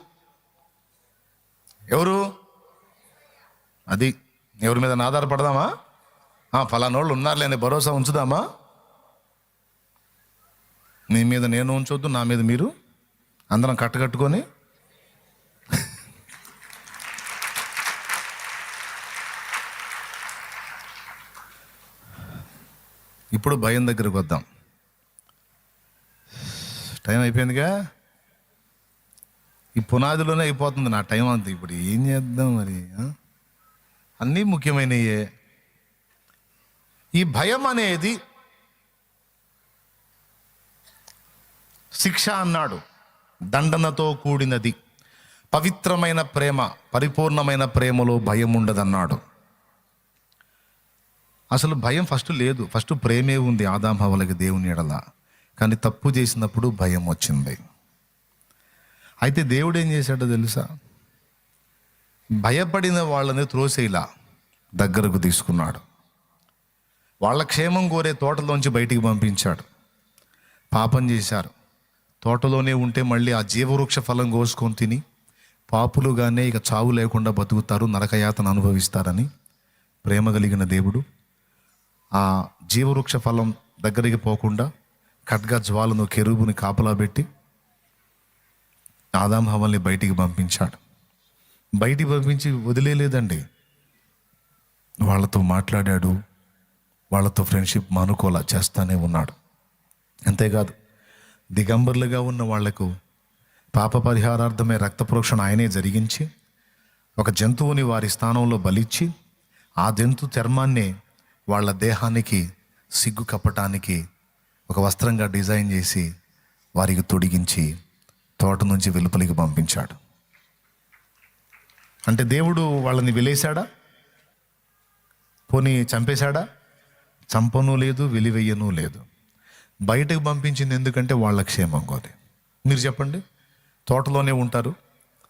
ఎవరు అది ఎవరి మీద ఆధారపడదామా? ఫలానోళ్ళు ఉన్నారులేని భరోసా ఉంచుదామా? నీ మీద నేను ఉంచొద్దు, నా మీద మీరు, అందరం కట్టకట్టుకొని ఇప్పుడు భయం దగ్గరకు వద్దాం. టైం అయిపోయిందిగా, ఈ పునాదిలోనే అయిపోతుంది నా టైం అంతా. ఇప్పుడు ఏం చేద్దాం మరి? అన్నీ ముఖ్యమైనయే. ఈ భయం అనేది శిక్ష అన్నాడు, దండనతో కూడినది. పవిత్రమైన ప్రేమ, పరిపూర్ణమైన ప్రేమలో భయం ఉండదన్నాడు. అసలు భయం ఫస్ట్ లేదు, ఫస్ట్ ప్రేమే ఉంది ఆదాము హవ్వలకి దేవుని ఎడల. కానీ తప్పు చేసినప్పుడు భయం వచ్చింది. అయితే దేవుడు ఏం చేశాడో తెలుసా? భయపడిన వాళ్ళని త్రోసేలా దగ్గరకు తీసుకున్నాడు. వాళ్ళ క్షేమం కోరే తోటలోంచి బయటికి పంపించాడు. పాపం చేశారు, తోటలోనే ఉంటే మళ్ళీ ఆ జీవవృక్ష ఫలం కోసుకొని తిని పాపులుగానే ఇక చావు లేకుండా బతుకుతారు, నరకయాతన అనుభవిస్తారని ప్రేమ కలిగిన దేవుడు ఆ జీవవృక్ష ఫలం దగ్గరికి పోకుండా ఖడ్గ జ్వాలను కెరూబుని కాపలా పెట్టి ఆదాము హవ్వల్ని బయటికి పంపించాడు. బయటికి పంపించి వదిలేలేదండి, వాళ్ళతో మాట్లాడాడు, వాళ్ళతో ఫ్రెండ్షిప్ మానుకోలా చేస్తానే ఉన్నాడు. అంతేకాదు, దిగంబర్లుగా ఉన్న వాళ్లకు పాప పరిహారార్థమే రక్త ప్రోక్షణ ఆయనే జరిగించి ఒక జంతువుని వారి స్థానంలో బలిచ్చి ఆ జంతు చర్మాన్నే వాళ్ళ దేహానికి సిగ్గు కప్పటానికి ఒక వస్త్రంగా డిజైన్ చేసి వారికి తొడిగించి తోట నుంచి వెలుపలికి పంపించాడు. అంటే దేవుడు వాళ్ళని వెలేశాడా? పోనీ చంపేశాడా? చంపను లేదు, వెలివెయ్యను లేదు. బయటకు పంపించింది ఎందుకంటే వాళ్ళ క్షేమం కోరి. మీరు చెప్పండి, తోటలోనే ఉంటారు,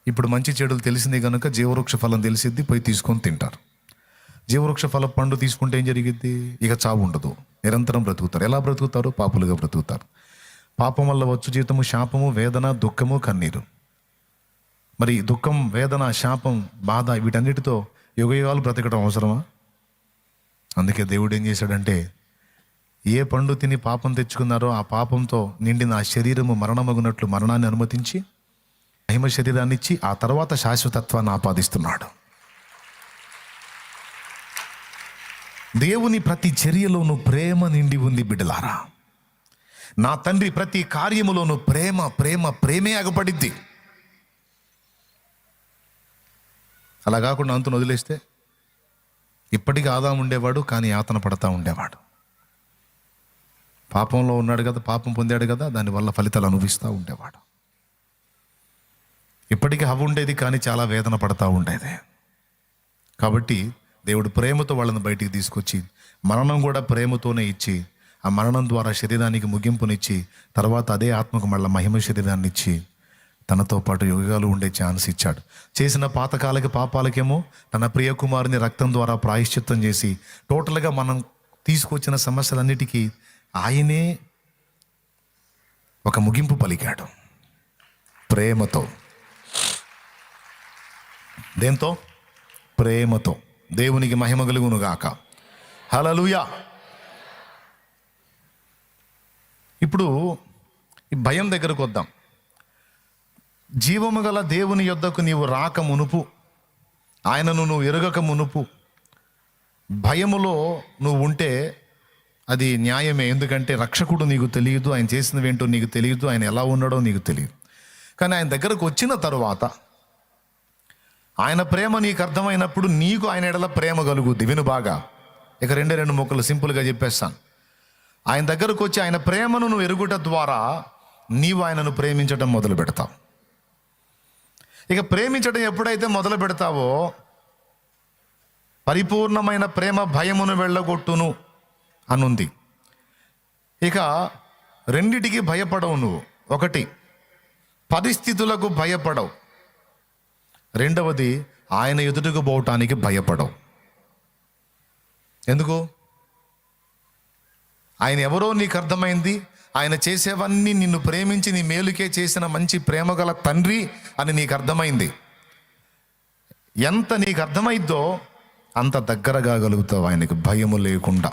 ఇప్పుడు మంచి చెడులు తెలిసింది కనుక జీవవృక్ష ఫలం తెలిసిద్ది, పోయి తీసుకొని తింటారు. జీవవృక్ష ఫల పండు తీసుకుంటే ఏం జరిగిద్ది? ఇక చావు ఉండదు, నిరంతరం బ్రతుకుతారు. ఎలా బ్రతుకుతారు? పాపులుగా బ్రతుకుతారు. పాపం వల్ల వచ్చు జీతము శాపము, వేదన, దుఃఖము, కన్నీరు. మరి దుఃఖం, వేదన, శాపం, బాధ వీటన్నిటితో యుగయుగాలు బ్రతకడం అవసరమా? అందుకే దేవుడు ఏం చేశాడంటే, ఏ పండు తిని పాపం తెచ్చుకున్నారో ఆ పాపంతో నిండిన ఆ శరీరము మరణమగునట్లు మరణాన్ని అనుమతించి మహిమ శరీరాన్ని ఇచ్చి ఆ తర్వాత శాశ్వతత్వాన్ని ఆపాదిస్తున్నాడు. దేవుని ప్రతి చర్యలోనూ ప్రేమ నిండి ఉంది బిడ్డలారా. నా తండ్రి ప్రతి కార్యములోనూ ప్రేమ ప్రేమ ప్రేమే అగపడిద్ది. అలా కాకుండా అంతును వదిలేస్తే ఇప్పటికీ ఆదాము ఉండేవాడు, కానీ యాతన పడతా ఉండేవాడు. పాపంలో ఉన్నాడు కదా, పాపం పొందాడు కదా, దానివల్ల ఫలితాలు అనుభవిస్తూ ఉండేవాడు. ఇప్పటికీ హవ్వ ఉండేది, కానీ చాలా వేదన పడతా ఉండేది. కాబట్టి దేవుడు ప్రేమతో వాళ్ళని బయటికి తీసుకొచ్చి మరణం కూడా ప్రేమతోనే ఇచ్చి ఆ మరణం ద్వారా శరీరానికి ముగింపునిచ్చి తర్వాత అదే ఆత్మకు మళ్ళీ మహిమ శరీరాన్ని ఇచ్చి తనతో పాటు యుగాలు ఉండే ఛాన్స్ ఇచ్చాడు. చేసిన పాతకాలకి పాపాలకేమో తన ప్రియ కుమారుని రక్తం ద్వారా ప్రాయశ్చిత్తం చేసి టోటల్గా మనం తీసుకొచ్చిన సమస్యలన్నిటికీ ఆయనే ఒక ముగింపు పలికాడు. ప్రేమతో. దేంతో? ప్రేమతో. దేవునికి మహిమ కలుగును గాక. హల్లెలూయా. ఇప్పుడు ఈ భయం దగ్గరకు వద్దాం. జీవము గల దేవుని యొద్దకు నీవు రాక మునుపు, ఆయనను నువ్వు ఎరుగక మునుపు భయములో నువ్వు ఉంటే అది న్యాయమే. ఎందుకంటే రక్షకుడు నీకు తెలియదు, ఆయన చేసినవేంటో నీకు తెలియదు, ఆయన ఎలా ఉన్నాడో నీకు తెలియదు. కానీ ఆయన దగ్గరకు వచ్చిన తరువాత ఆయన ప్రేమ నీకు అర్థమైనప్పుడు నీకు ఆయన ఎడల ప్రేమ కలుగుద్ది. విను బాగా. ఇక రెండు ముక్కలు సింపుల్గా చెప్పేస్తాను. ఆయన దగ్గరకు వచ్చి ఆయన ప్రేమను నువ్వు ఎరుగుట ద్వారా నీవు ఆయనను ప్రేమించడం మొదలు పెడతావు. ఇక ప్రేమించడం ఎప్పుడైతే మొదలు పెడతావో, పరిపూర్ణమైన ప్రేమ భయమును వెళ్ళగొట్టును అనుంది. ఇక రెండిటికి భయపడవు నువ్వు. ఒకటి, పరిస్థితులకు భయపడవు. రెండవది, ఆయన ఎదుటకు పోవటానికి భయపడవు. ఎందుకు? ఆయన ఎవరో నీకు అర్థమైంది. ఆయన చేసేవన్నీ నిన్ను ప్రేమించి నీ మేలుకే చేసిన మంచి ప్రేమగల తండ్రి అని నీకు అర్థమైంది. ఎంత నీకు అర్థమైద్దో అంత దగ్గరగా గలుగుతావు ఆయనకు భయము లేకుండా.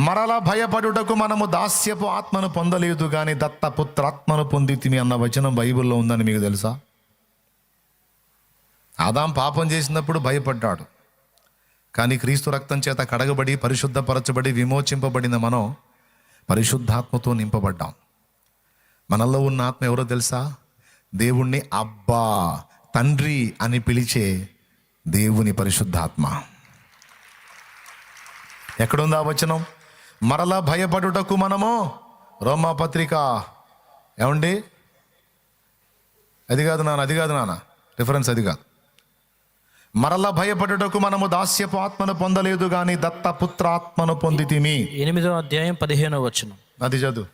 మరలా భయపడుటకు మనము దాస్యపు ఆత్మను పొందలేదు కానీ దత్తపుత్రాత్మను పొందితిమి అన్న వచనం బైబిల్లో ఉందని మీకు తెలుసా? ఆదాం పాపం చేసినప్పుడు భయపడ్డాడు. కానీ క్రీస్తు రక్తం చేత కడగబడి పరిశుద్ధపరచబడి విమోచింపబడిన మనం పరిశుద్ధాత్మతో నింపబడ్డాం. మనలో ఉన్న ఆత్మ ఎవరో తెలుసా? దేవుణ్ణి అబ్బా, తండ్రి అని పిలిచే దేవుని పరిశుద్ధాత్మ. ఎక్కడుంది ఆ వచనం? మరలా భయపడుటకు మనము, రోమాపత్రిక ఏమండి, అది కాదు నాన్న రిఫరెన్స్ అది కాదు. మరలా భయపడుటకు మనము దాస్యపు ఆత్మను పొందలేదు కానీ దత్తపుత్రాత్మను పొందితిమి. 8వ అధ్యాయం 15వ వచనం. అది చదువు.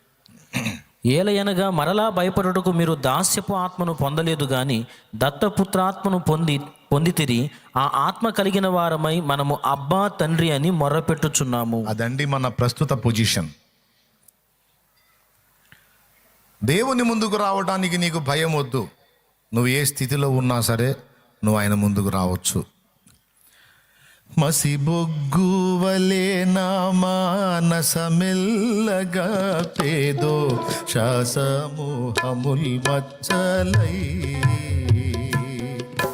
ఏలయనగా మరలా భయపడుటకు మీరు దాస్యపు ఆత్మను పొందలేదు గాని దత్తపుత్రాత్మను పొందితిరి. ఆ ఆత్మ కలిగిన వారమై మనము అబ్బా తండ్రి అని మొర్రపెట్టుచున్నాము. అదండి మన ప్రస్తుత పొజిషన్. దేవుని ముందుకు రావడానికి నీకు భయం వద్దు. నువ్వు ఏ స్థితిలో ఉన్నా సరే నువ్వు ఆయన ముందుకు రావచ్చు. మసిబొగ్గు వలే నా మానసమెల్లగా పేదో శాసమోహముల్ మచ్చలై.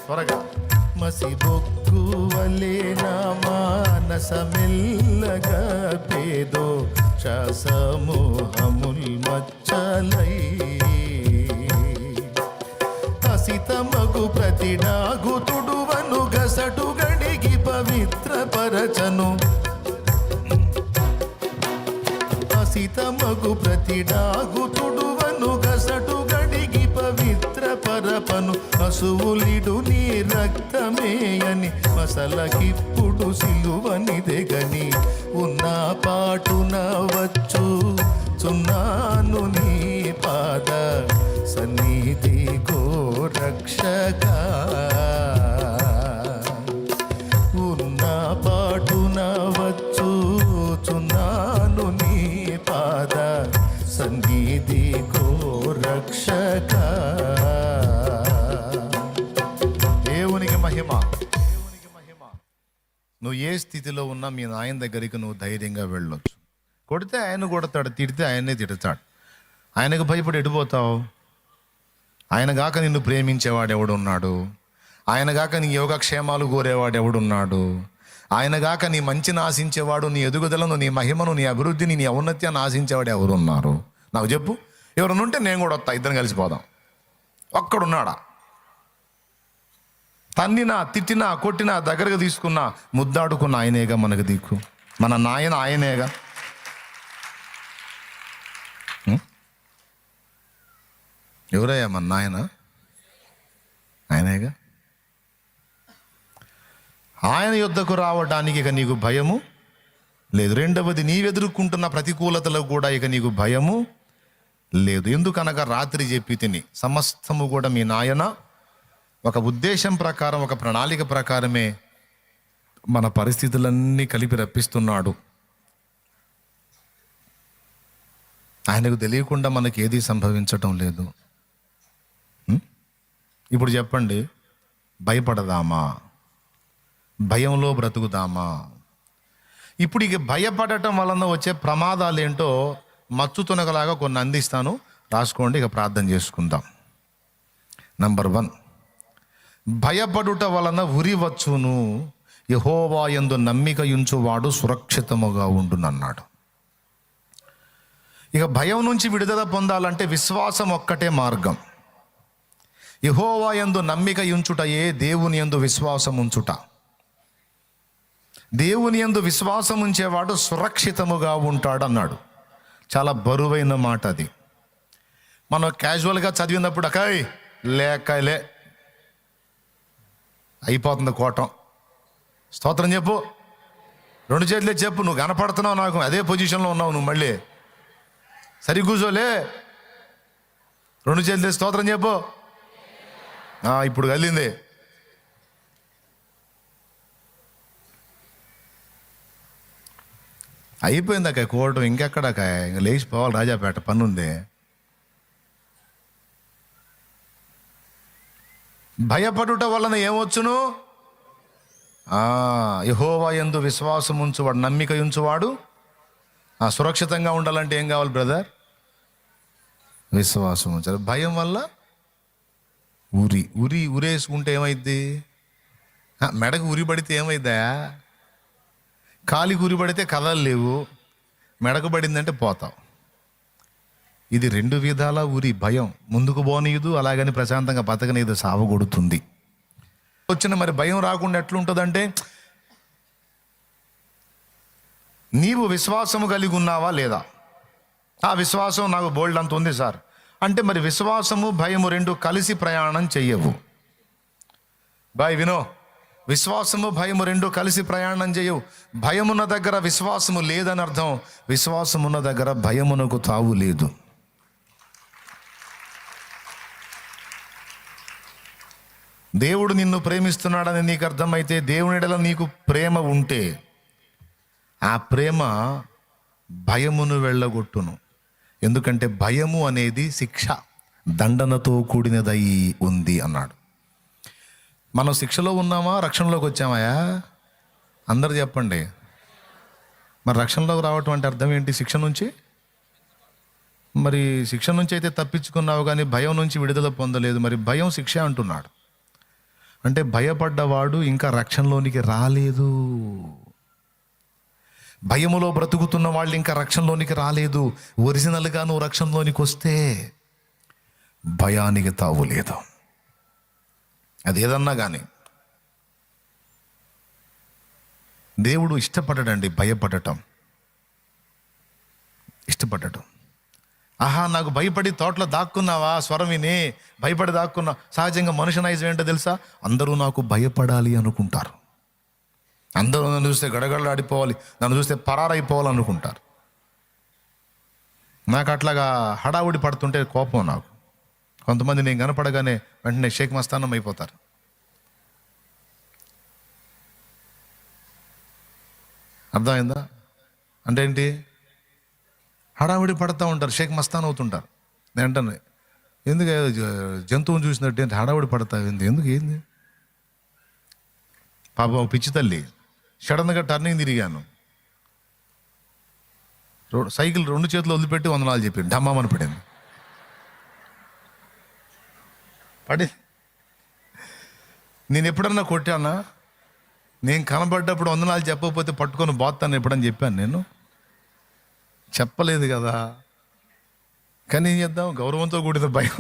త్వరగా. మసిబొగ్గు వలే నా మానసమెల్లగా పేదో శాసమోహముల్ మచ్చలై. అసితమగు ప్రతిడాగు తుడువను గసటు గడిగి పవిత్రపరచను. అసితమగు ప్రతిడాగు తుడువను గసటు గడిగి పవిత్రపరపను. అసువులిడు నీ రక్తమేయని మసలకిప్పుడు సిలువని దెగని ఉన్న పాటున వచ్చు చున్నాను నీ పాద సన్నిధి గో రక్షక. ఉన్న పాటున వచ్చు చున్నాను నీ పాద సన్నిధి గో రక్షక. దేవునికి మహిమ. నువ్వు ఏ స్థితిలో ఉన్నా మీ నాయన దగ్గరికి నువ్వు ధైర్యంగా వెళ్ళొచ్చు. కొడితే ఆయన కొడతాడు, తిడితే ఆయన్నే తిడతాడు. ఆయనకు భయపడి ఎడిపోతావు? ఆయన గాక నిన్ను ప్రేమించేవాడు ఎవడున్నాడు? ఆయన గాక నీ యోగక్షేమాలు కోరేవాడు ఎవడున్నాడు? ఆయన గాక నీ మంచిని ఆశించేవాడు, నీ ఎదుగుదలను, నీ మహిమను, నీ అభివృద్ధిని, నీ ఔన్నత్యాన్ని ఆశించేవాడు ఎవరున్నారు? నాకు చెప్పు. ఎవరన్నా ఉంటే నేను కూడా వస్తా, ఇద్దరం కలిసిపోదాం. ఒక్కడున్నాడా? తన్నినా, తిట్టినా, కొట్టినా, దగ్గరకు తీసుకున్నా, ముద్దాడుకున్న ఆయనేగా మనకు దిక్కు. మన నాయన ఆయనేగా. ఎవరయ్యా మన నాయన? ఆయనేగా. ఆయన యుద్ధకు రావడానికి ఇక నీకు భయము లేదు. రెండవది, నీవెదుర్కొంటున్న ప్రతికూలతలకు కూడా ఇక నీకు భయము లేదు. ఎందుకనగా రాత్రి చెప్పి తిని సమస్తము కూడా మీ నాయన ఒక ఉద్దేశం ప్రకారం, ఒక ప్రణాళిక ప్రకారమే మన పరిస్థితులన్నీ కలిపి రప్పిస్తున్నాడు. ఆయనకు తెలియకుండా మనకి ఏది సంభవించటం లేదు. ఇప్పుడు చెప్పండి, భయపడదామా? భయంలో బ్రతుకుదామా? ఇప్పుడు ఇక భయపడటం వలన వచ్చే ప్రమాదాలు ఏంటో మచ్చు తునకలాగా కొన్ని అందిస్తాను, రాసుకోండి. ఇక ప్రార్థన చేసుకుందాం. నంబర్ 1, భయపడుట వలన ఉరి వచ్చును, యెహోవా యందు నమ్మిక యుంచువాడు సురక్షితముగా ఉండునన్నాడు. ఇక భయం నుంచి విడుదల పొందాలంటే విశ్వాసం ఒక్కటే మార్గం. యెహోవా యందు నమ్మిక యుంచుటయే దేవుని యందు విశ్వాసం ఉంచుట. దేవుని యందు విశ్వాసం ఉంచేవాడు సురక్షితముగా ఉంటాడు అన్నాడు. చాలా బరువైన మాట అది. మనం క్యాజువల్గా చదివినప్పుడు అకాయ్ లేకలే అయిపోతుంది కోటం. స్తోత్రం చెప్పు, 2 చేతులే చెప్పు. నువ్వు కనపడుతున్నావు, నాకు అదే పొజిషన్లో ఉన్నావు, నువ్వు మళ్ళీ సరి కూర్చోలే. 2 చేతులే స్తోత్రం చెప్పు. ఇప్పుడు కలింది. అయిపోయింది అక్క కోవటం, ఇంకెక్కడాక ఇంక లేచిపోవాలి, రాజాపేట పని ఉంది. భయపడుట వలన ఏమొచ్చును? యెహోవా యందు విశ్వాసం ఉంచువాడు, నమ్మిక ఉంచువాడు. సురక్షితంగా ఉండాలంటే ఏం కావాలి బ్రదర్? విశ్వాసం ఉంచాలి. భయం వల్ల ఉరేసుకుంటే ఏమైద్ది? మెడకు ఉరి పడితే ఏమైద్దా? కాలికి ఉరి పడితే కదలలేవు, మెడకు పడిందంటే పోతావు. ఇది 2 విధాల ఉరి. భయం ముందుకు పోనీయదు, అలాగని ప్రశాంతంగా బతకనీదు, సావగొడుతుంది. వచ్చిన మరి భయం రాకుండా ఎట్లుంటుందంటే, నీవు విశ్వాసము కలిగి ఉన్నావా లేదా? ఆ విశ్వాసం నాకు బోల్డ్ అంత ఉంది సార్ అంటే, మరి విశ్వాసము భయము 2 కలిసి ప్రయాణం చెయ్యవు. బాయ్ వినో, విశ్వాసము భయము 2 కలిసి ప్రయాణం చేయవు. భయమున్న దగ్గర విశ్వాసము లేదని అర్థం. విశ్వాసమున్న దగ్గర భయమునకు తావు లేదు. దేవుడు నిన్ను ప్రేమిస్తున్నాడని నీకు అర్థమైతే, దేవుని ఎడల నీకు ప్రేమ ఉంటే, ఆ ప్రేమ భయమును వెళ్ళగొట్టును. ఎందుకంటే భయము అనేది శిక్ష, దండనతో కూడినదై ఉంది అన్నాడు. మనం శిక్షలో ఉన్నామా, రక్షణలోకి వచ్చామాయా? అందరు చెప్పండి. మరి రక్షణలోకి రావటం అంటే అర్థం ఏంటి? శిక్ష నుంచి. మరి శిక్ష నుంచి అయితే తప్పించుకున్నావు, కానీ భయం నుంచి విడుదల పొందలేదు. మరి భయం శిక్ష అంటున్నాడు అంటే, భయపడ్డవాడు ఇంకా రక్షణలోనికి రాలేదు. భయములో బ్రతుకుతున్న వాళ్ళు ఇంకా రక్షణలోనికి రాలేదు. ఒరిజినల్గా నువ్వు రక్షణలోనికి వస్తే భయానికి తావు లేదు. అది ఏదన్నా కానీ దేవుడు ఇష్టపడడండి భయపడటం, ఇష్టపడటం. నాకు భయపడి తోటలో దాక్కున్నావా, స్వరం విని భయపడి దాక్కున్నా. సహజంగా మనుషు నైజం ఏంటో తెలుసా? అందరూ నాకు భయపడాలి అనుకుంటారు. అందరూ నన్ను చూస్తే గడగడలాడిపోవాలి, నన్ను చూస్తే పరారైపోవాలనుకుంటారు. నాకు అట్లాగా హడావుడి పడుతుంటే కోపం నాకు. కొంతమంది నేను కనపడగానే వెంటనే షేక్ మస్తానం అయిపోతారు. అర్థమైందా? అంటే ఏంటి? హడావుడి పడుతూ ఉంటారు, షేక్ మస్తాన్ అవుతుంటారు. నేను అంటాను, ఎందుకు జంతువుని చూసినట్టు ఏంటి హడావుడి పడతావు? ఎందుకు ఏంది? పాపం పిచ్చి తల్లి, సడన్గా టర్నింగ్ తిరిగాను, సైకిల్ 2 చేతులు వదిలిపెట్టి వందనాలు చెప్పి ఢమ్మామని పడింది. నేను ఎప్పుడన్నా కొట్టానా? నేను కనబడ్డప్పుడు వందనాలు చెప్పకపోతే పట్టుకొని పోతాను ఎప్పుడని చెప్పాను? నేను చెప్పలేదు కదా. కానీ ఏం చేద్దాం, గౌరవంతో కూడిన భయం.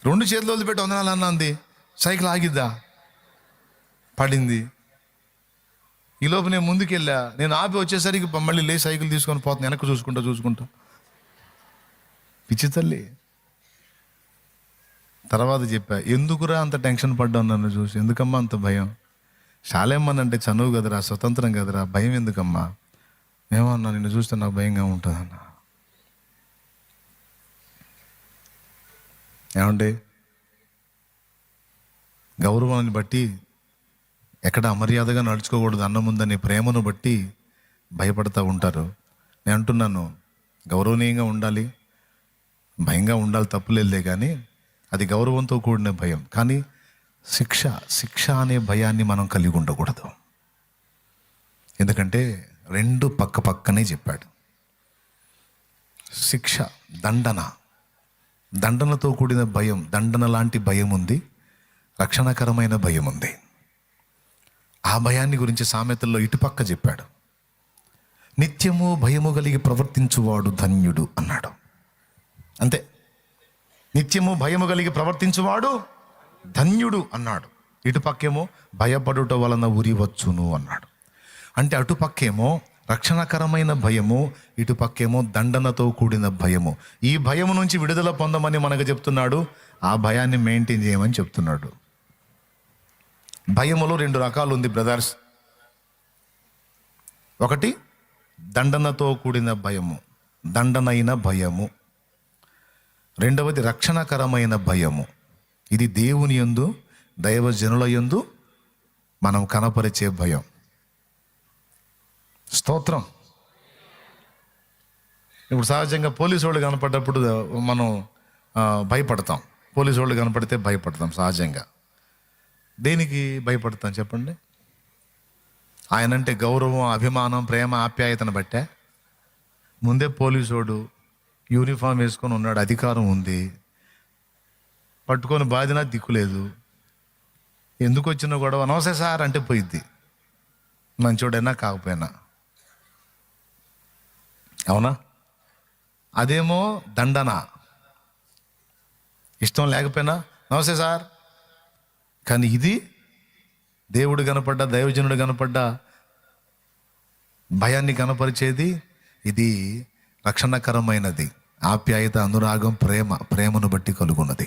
2 చేతులు వదిలిపెట్టి వందనాలు అన్నది, సైకిల్ ఆగిద్దా? పడింది. ఈలోపు నేను ముందుకెళ్ళా. నేను ఆపి వచ్చేసరికి మళ్ళీ లే సైకిల్ తీసుకొని పోతాను, వెనక్కి చూసుకుంటా. పిచ్చి తల్లి. తర్వాత చెప్పా, ఎందుకురా అంత టెన్షన్ పడ్డావు నన్ను చూసి? ఎందుకమ్మా అంత భయం? శాలేమ్మనంటే చనువు కదరా, స్వతంత్రం కదరా, భయం ఎందుకమ్మా? ఏమన్నా నిన్ను చూస్తే నాకు భయంగా ఉంటుందన్న. ఏమండి, గౌరవాన్ని బట్టి ఎక్కడ అమర్యాదగా నడుచుకోకూడదు, అన్నం ఉందని ప్రేమను బట్టి భయపడతా ఉంటారు. నేను అంటున్నాను, గౌరవనీయంగా ఉండాలి, భయంగా ఉండాలి, తప్పులేదులే, కానీ అది గౌరవంతో కూడిన భయం. కానీ శిక్ష అనే భయాన్ని మనం కలిగి ఉండకూడదు. ఎందుకంటే రెండు పక్కనే చెప్పాడు. శిక్ష, దండనతో కూడిన భయం, దండన లాంటి భయం ఉంది, రక్షణకరమైన భయం ఉంది. ఆ భయాన్ని గురించి సామెతల్లో ఇటుపక్క చెప్పాడు. నిత్యము భయము కలిగి ప్రవర్తించువాడు ధన్యుడు అన్నాడు. అంతే, నిత్యము భయము కలిగి ప్రవర్తించువాడు ధన్యుడు అన్నాడు. ఇటుపక్కేమో భయపడుట వలన ఉరివచ్చును అన్నాడు. అంటే అటుపక్కేమో రక్షణకరమైన భయము, ఇటుపక్కేమో దండనతో కూడిన భయము. ఈ భయము నుంచి విడుదల పొందమని మనకు చెప్తున్నాడు, ఆ భయాన్ని మెయింటైన్ చేయమని చెప్తున్నాడు. భయములో రెండు రకాలు ఉంది బ్రదర్స్. ఒకటి దండనతో కూడిన భయము, దండనైన భయము. రెండవది రక్షణకరమైన భయము. ఇది దేవుని యందు, దైవజనుల యందు మనం కనపరిచే భయం. స్తోత్రం. ఇప్పుడు సహజంగా పోలీసు వాళ్ళు కనపడ్డప్పుడు మనం భయపడతాం. పోలీసు వాళ్ళు కనపడితే భయపడతాం సహజంగా. దేనికి భయపడతాం చెప్పండి? ఆయనంటే గౌరవం, అభిమానం, ప్రేమ, ఆప్యాయతను బట్టే. ముందే పోలీసోడు యూనిఫామ్ వేసుకొని ఉన్నాడు, అధికారం ఉంది, పట్టుకొని బాధినా దిక్కులేదు, ఎందుకు వచ్చినా గొడవ, నమస్తే సార్ అంటే పోయిద్ది, మంచోడైనా కాకపోయినా. అవునా? అదేమో దండన, ఇష్టం లేకపోయినా నమస్తే సార్. కానీ ఇది దేవుడు కనపడ్డా, దైవజనుడు కనపడ్డా భయాన్ని కనపరిచేది. ఇది రక్షణకరమైనది, ఆప్యాయత, అనురాగం, ప్రేమను బట్టి కలుగున్నది.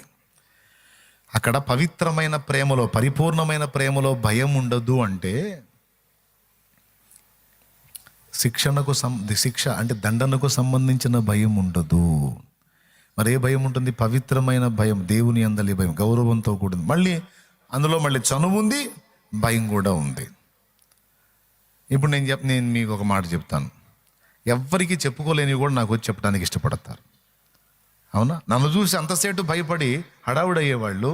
అక్కడ పవిత్రమైన ప్రేమలో, పరిపూర్ణమైన ప్రేమలో భయం ఉండదు అంటే శిక్ష అంటే దండనకు సంబంధించిన భయం ఉండదు. మరి ఏ భయం ఉంటుంది? పవిత్రమైన భయం, దేవుని అందలి భయం, గౌరవంతో కూడింది. అందులో చనువు ఉంది, భయం కూడా ఉంది. ఇప్పుడు నేను మీకు ఒక మాట చెప్తాను. ఎవ్వరికి చెప్పుకోలేనివి కూడా నాకు వచ్చి చెప్పడానికి ఇష్టపడతారు. అవునా? నన్ను చూసి అంతసేటు భయపడి హడావుడయ్యేవాళ్ళు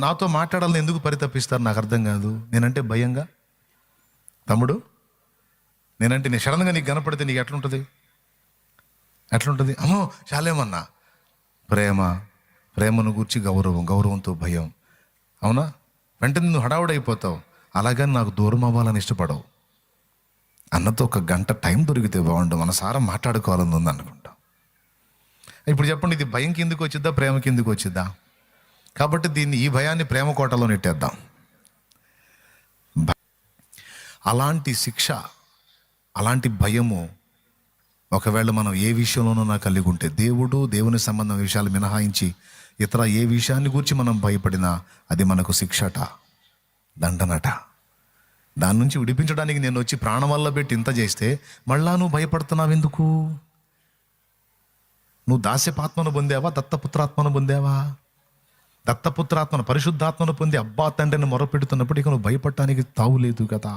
నాతో మాట్లాడాలని ఎందుకు పరితపిస్తారు నాకు అర్థం కాదు. నేనంటే భయంగా, తమ్ముడు నేనంటే నేను సడన్గా నీకు కనపడితే నీకు ఎట్లుంటుంది? అమ్మో చాలేమన్నా. ప్రేమను గూర్చి గౌరవంతో భయం. అవునా? వెంటనే నువ్వు హడావుడైపోతావు. అలాగని నాకు దూరం అవ్వాలని ఇష్టపడవు. అన్నతో ఒక గంట టైం దొరికితే బాగుండు, మనసారా మాట్లాడుకోవాలని ఉంది అనుకుంటా. ఇప్పుడు చెప్పండి, ఇది భయం కిందకు వచ్చిద్దా, ప్రేమ కిందకు వచ్చిద్దా? కాబట్టి ఈ భయాన్ని ప్రేమ కోటలో నెట్టేద్దాం. అలాంటి శిక్ష, అలాంటి భయము ఒకవేళ మనం ఏ విషయంలోనూ కలిగి ఉంటే, దేవుని సంబంధం విషయాలు మినహాయించి ఇతర ఏ విషయాన్ని గురించి మనం భయపడినా అది మనకు శిక్షట, దండనట. దాని నుంచి విడిపించడానికి నేను వచ్చి ప్రాణం వల్ల పెట్టి ఇంత చేస్తే మళ్ళా నువ్వు భయపడుతున్నావు ఎందుకు? నువ్వు దాస్యపాత్మను పొందావా, దత్తపుత్రాత్మను పొందావా? దత్తపుత్రాత్మను, పరిశుద్ధాత్మను పొంది అబ్బా తండ్రిని మొరపెడుతున్నప్పుడు ఇక నువ్వు భయపడటానికి తావులేదు కదా,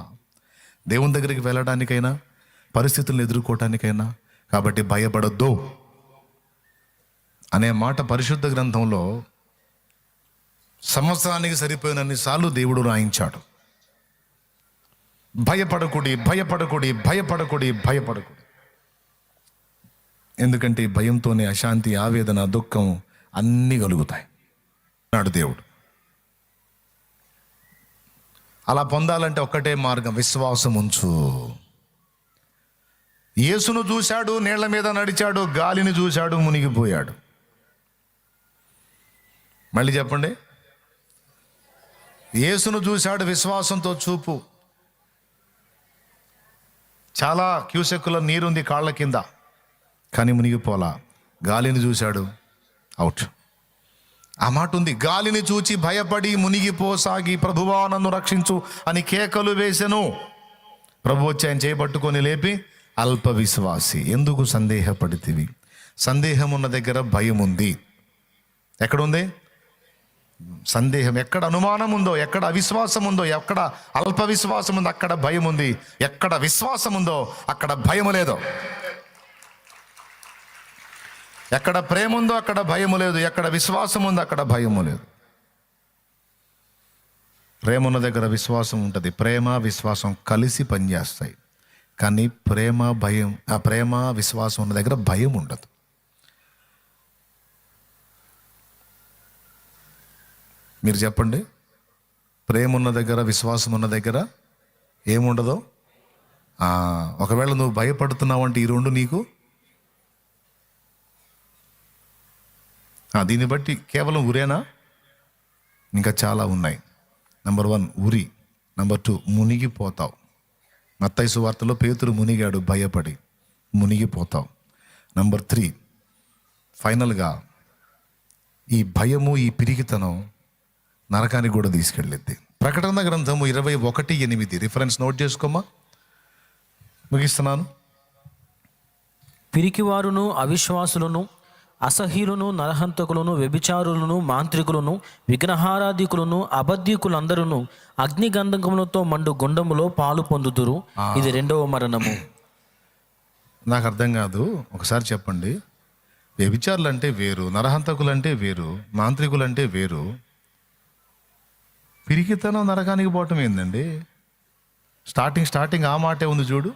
దేవుని దగ్గరికి వెళ్ళడానికైనా, పరిస్థితులను ఎదుర్కోవటానికైనా. కాబట్టి భయపడొద్దు అనే మాట పరిశుద్ధ గ్రంథంలో సంవత్సరానికి సరిపోయినన్ని సార్లు దేవుడు రాయించాడు. భయపడకుడి. ఎందుకంటే ఈ భయంతోనే అశాంతి, ఆవేదన, దుఃఖం అన్నీ కలుగుతాయి అన్నాడు దేవుడు. అలా పొందాలంటే ఒక్కటే మార్గం, విశ్వాసం ఉంచు. యేసును చూశాడు, నీళ్ల మీద నడిచాడు, గాలిని చూశాడు, మునిగిపోయాడు. మళ్ళీ చెప్పండి, యేసును చూశాడు, విశ్వాసంతో చూపు. చాలా క్యూసెక్కుల నీరుంది కాళ్ళ కింద, కానీ మునిగిపోలా. గాలిని చూశాడు, అవుట్. ఆ మాట ఉంది, గాలిని చూచి భయపడి మునిగిపోసాగి ప్రభువా నన్ను రక్షించు అని కేకలు వేసెను. ప్రభు వచ్చి ఆయన చేయబట్టుకొని లేపి, అల్ప విశ్వాసి ఎందుకు సందేహపడితివి? సందేహం ఉన్న దగ్గర భయం ఉంది. ఎక్కడుంది? సందేహం, ఎక్కడ అనుమానం ఉందో, ఎక్కడ అవిశ్వాసం ఉందో, ఎక్కడ అల్ప విశ్వాసం ఉందో అక్కడ భయం ఉంది. ఎక్కడ విశ్వాసం ఉందో అక్కడ భయం లేదు. ఎక్కడ ప్రేమ ఉందో అక్కడ భయము లేదు. ఎక్కడ విశ్వాసం ఉందో అక్కడ భయము లేదు. ప్రేమ ఉన్న దగ్గర విశ్వాసం ఉంటుంది. ప్రేమ విశ్వాసం కలిసి పనిచేస్తాయి. కానీ ప్రేమ విశ్వాసం ఉన్న దగ్గర భయం ఉండదు. మీరు చెప్పండి, ప్రేమ ఉన్న దగ్గర విశ్వాసం ఉన్న దగ్గర ఏముండదో? ఒకవేళ నువ్వు భయపడుతున్నావు అంటే ఈ రెండు నీకు దీన్ని బట్టి కేవలం ఉరేనా? ఇంకా చాలా ఉన్నాయి. నెంబర్ 1 ఉరి. నెంబర్ 2 మునిగిపోతావు. మత్తయి సువార్తలో పేతురు మునిగాడు, భయపడి మునిగిపోతావు. నెంబర్ 3 ఫైనల్గా ఈ భయము, ఈ పిరికితనం నరకానికి కూడా తీసుకెళ్ళిద్ది. ప్రకటన గ్రంథము 21:8 రిఫరెన్స్ నోట్ చేసుకోమా, ముగిస్తున్నాను. పిరికివారును, అవిశ్వాసులను, అసహ్యులను, నరహంతకులను, వ్యభిచారులను, మాంత్రికులను, విగ్రహారాధికులను, అబద్ధీకులందరూ అగ్నిగంధకములతో మండు గుండములో పాలు పొందుదురు. ఇది 2వ మరణము. నాకు అర్థం కాదు, ఒకసారి చెప్పండి. వ్యభిచారులు అంటే వేరు, నరహంతకులు అంటే వేరు, మాంత్రికులు అంటే వేరు. పిరికితనం నరకానికి పోవటం ఏందండి? స్టార్టింగ్ ఆ మాటే ఉంది చూడు,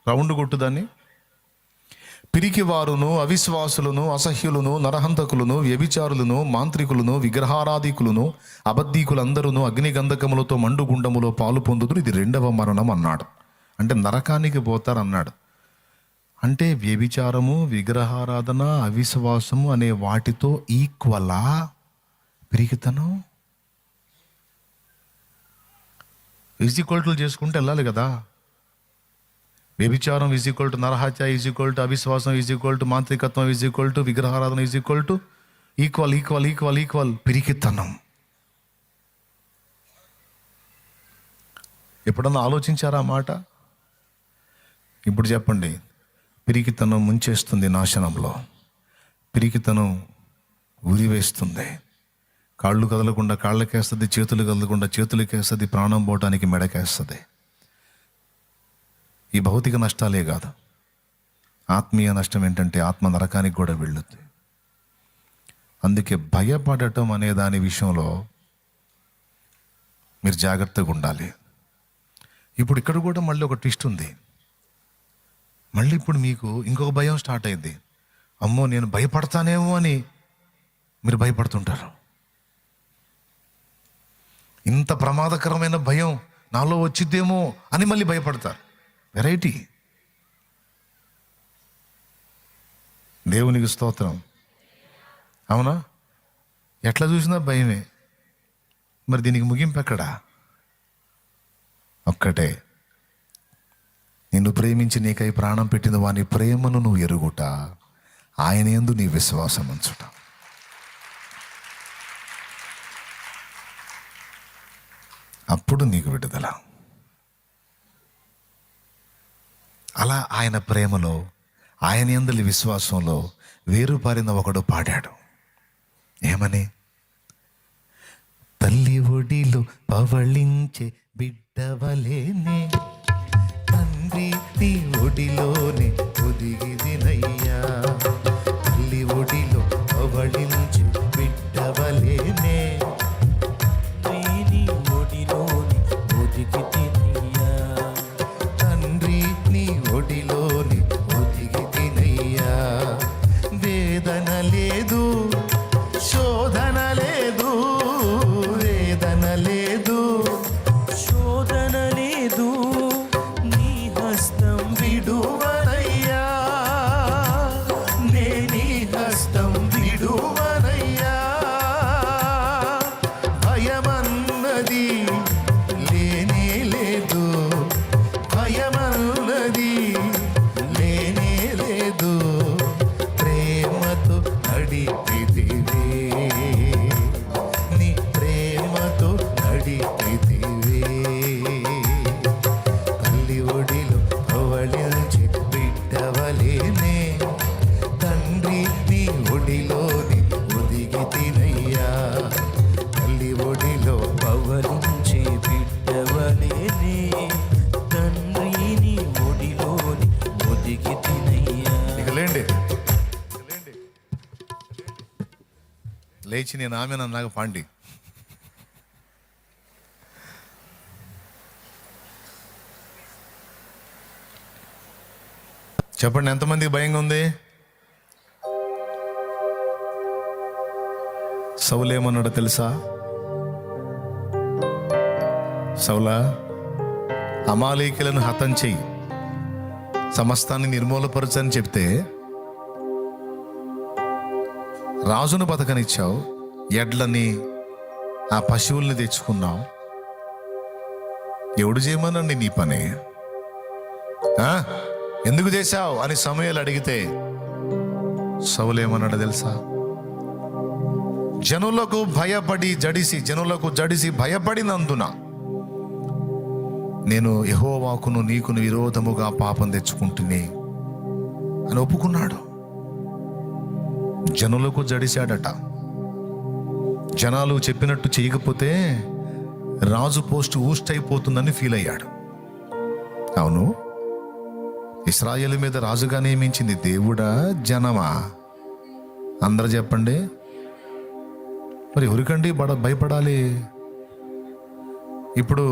రౌండ్ కొట్టుదాన్ని. పిరికివారును, అవిశ్వాసులను, అసహ్యులను, నరహంతకులను, వ్యభిచారులను, మాంత్రికులను, విగ్రహారాధికులను, అబద్ధీకులందరూ అగ్నిగంధకములతో మండుగుండములో పాలు పొందుదురు. ఇది 2వ మరణం అన్నాడు. అంటే నరకానికి పోతారన్నాడు. అంటే వ్యభిచారము, విగ్రహారాధన, అవిశ్వాసము అనే వాటితో ఈక్వలా పిరికితనం? ఈక్వల్టులు చేసుకుంటూ వెళ్ళాలి కదా. వ్యభిచారం ఈక్వల్ టు నరహత్య, ఈక్వల్ టు అవిశ్వాసం, ఈక్వల్ టు మాంత్రికత్వం, ఈక్వల్ టు విగ్రహారాధన, ఈక్వల్ టు ఈక్వల్ పిరికితనం. ఎప్పుడన్నా ఆలోచించారా మాట? ఇప్పుడు చెప్పండి, పిరికితనం ముంచేస్తుంది నాశనంలో. పిరికితనం ఉరివేస్తుంది. కాళ్ళు కదలకుండా కాళ్ళకేస్తుంది, చేతులు కదలకుండా చేతులకేస్తుంది, ప్రాణం పోవటానికి మెడకేస్తుంది. ఈ భౌతిక నష్టాలే కాదు, ఆత్మీయ నష్టం ఏంటంటే ఆత్మ నరకానికి కూడా వెళ్ళుద్ది. అందుకే భయపడటం అనే దాని విషయంలో మీరు జాగ్రత్తగా ఉండాలి. ఇప్పుడు ఇక్కడ కూడా మళ్ళీ ఒక ట్విస్ట్ ఉంది. మళ్ళీ ఇప్పుడు మీకు ఇంకొక భయం స్టార్ట్ అయింది. అమ్మో, నేను భయపడతానేమో అని మీరు భయపడుతుంటారు. ఇంత ప్రమాదకరమైన భయం నాలో వచ్చిద్దేమో అని మళ్ళీ భయపడతారు. వెరైటీ. దేవునికి స్తోత్రం. అవునా? ఎట్లా చూసినా భయమే. మరి దీనికి ముగింపు ఎక్కడా? ఒక్కటే, నిన్ను ప్రేమించి నీకై ప్రాణం పెట్టిన వాని ప్రేమను నువ్వు ఎరుగుట, ఆయన యందు నీ విశ్వాసం ఉంచుట. అప్పుడు నీకు విడుదల. అలా ఆయన ప్రేమలో, ఆయన యందలి విశ్వాసంలో వేరుపారిన ఒకడు పాడాడు. ఏమని? తల్లి ఒడిలో పవళించే బిడ్డవలేనే, తండ్రి నీ ఒడిలోనే ఒదిగిదినయ్యా. తల్లి ఒడిలో పవళించే బిడ్డవలేనే, తండ్రి నీ ఒడిలోని ఒదిగి తినయ్యా. వేదన లేదు, శోధన లేదు, వేదన లేదు, శోధన లేదు, నీ హస్తం విడువనయ్యా. లేచి నేను ఆమె అన్నాక పాండి. చెప్పండి, ఎంతమందికి భయంగా ఉంది? సౌలు ఏమన్నాడో తెలుసా? సౌలా, అమాలేకులను హతం చెయ్యి, సమస్తాన్ని నిర్మూలపరచని చెప్తే రాజును బతకనిచ్చావు, ఎడ్లని ఆ పశువుల్ని తెచ్చుకున్నావు. ఎవడు చేయమనండి నీ పని? ఎందుకు చేశావు అని సమూయేలు అడిగితే సౌలు ఏమన్నాడో తెలుసా? జనులకు జడిసి భయపడినందున నేను యెహోవాకును నీకును విరోధముగా పాపం తెచ్చుకుంటుని అని ఒప్పుకున్నాడు. జనులకు జడిశాడట. జనాలు చెప్పినట్టు చేయకపోతే రాజు పోస్ట్ ఊస్ట్ అయిపోతుందని ఫీల్ అయ్యాడు. అవును, ఇశ్రాయేలు మీద రాజుగా నియమించింది దేవుడా జనమా? అందరూ చెప్పండి. మరి ఎవరికండి భయపడాలి? ఇప్పుడు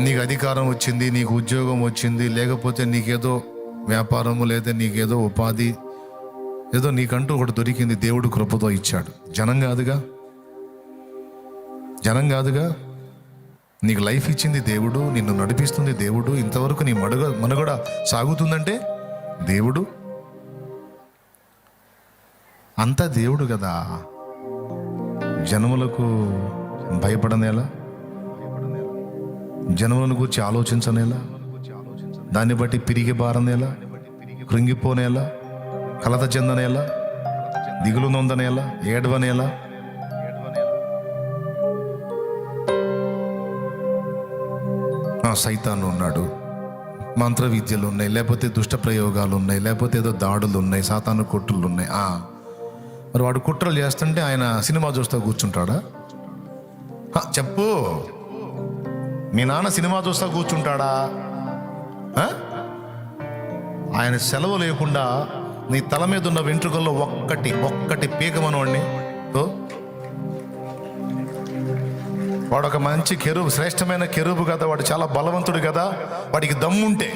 నీకు అధికారం వచ్చింది, నీకు ఉద్యోగం వచ్చింది, లేకపోతే నీకేదో వ్యాపారము, లేదా నీకేదో ఉపాధి, ఏదో నీకంటూ ఒకటి దొరికింది, దేవుడు కృపతో ఇచ్చాడు. జనం కాదుగా. నీకు లైఫ్ ఇచ్చింది దేవుడు, నిన్ను నడిపిస్తుంది దేవుడు, ఇంతవరకు నీ మనుగడ సాగుతుందంటే దేవుడు. అంతా దేవుడు కదా. జనములకు భయపడనేలా? జనములను గురించి ఆలోచించనేలా? దాన్ని బట్టి పిరిగి బారనేలా? కృంగిపోనేలా? కలత చెందనేలా? దిగులు నొందనేలా? ఏడవనేలా? సైతాను ఉన్నాడు, మంత్ర విద్యలు ఉన్నాయి, లేకపోతే దుష్ట ప్రయోగాలు ఉన్నాయి, లేకపోతే ఏదో దాడులు ఉన్నాయి, సాతాను కుట్రలు ఉన్నాయి. మరి వాడు కుట్రలు చేస్తుంటే ఆయన సినిమా చూస్తూ కూర్చుంటాడా? చెప్పు, మీ నాన్న సినిమా చూస్తూ కూర్చుంటాడా? ఆయన సెలవు లేకుండా నీ తల మీద ఉన్న వెంట్రుకల్లో ఒక్కటి పీకమనవాడిని. వాడు ఒక మంచి కెరూబు, శ్రేష్టమైన కెరూబు కదా, వాడు చాలా బలవంతుడు కదా, వాడికి దమ్ముంటే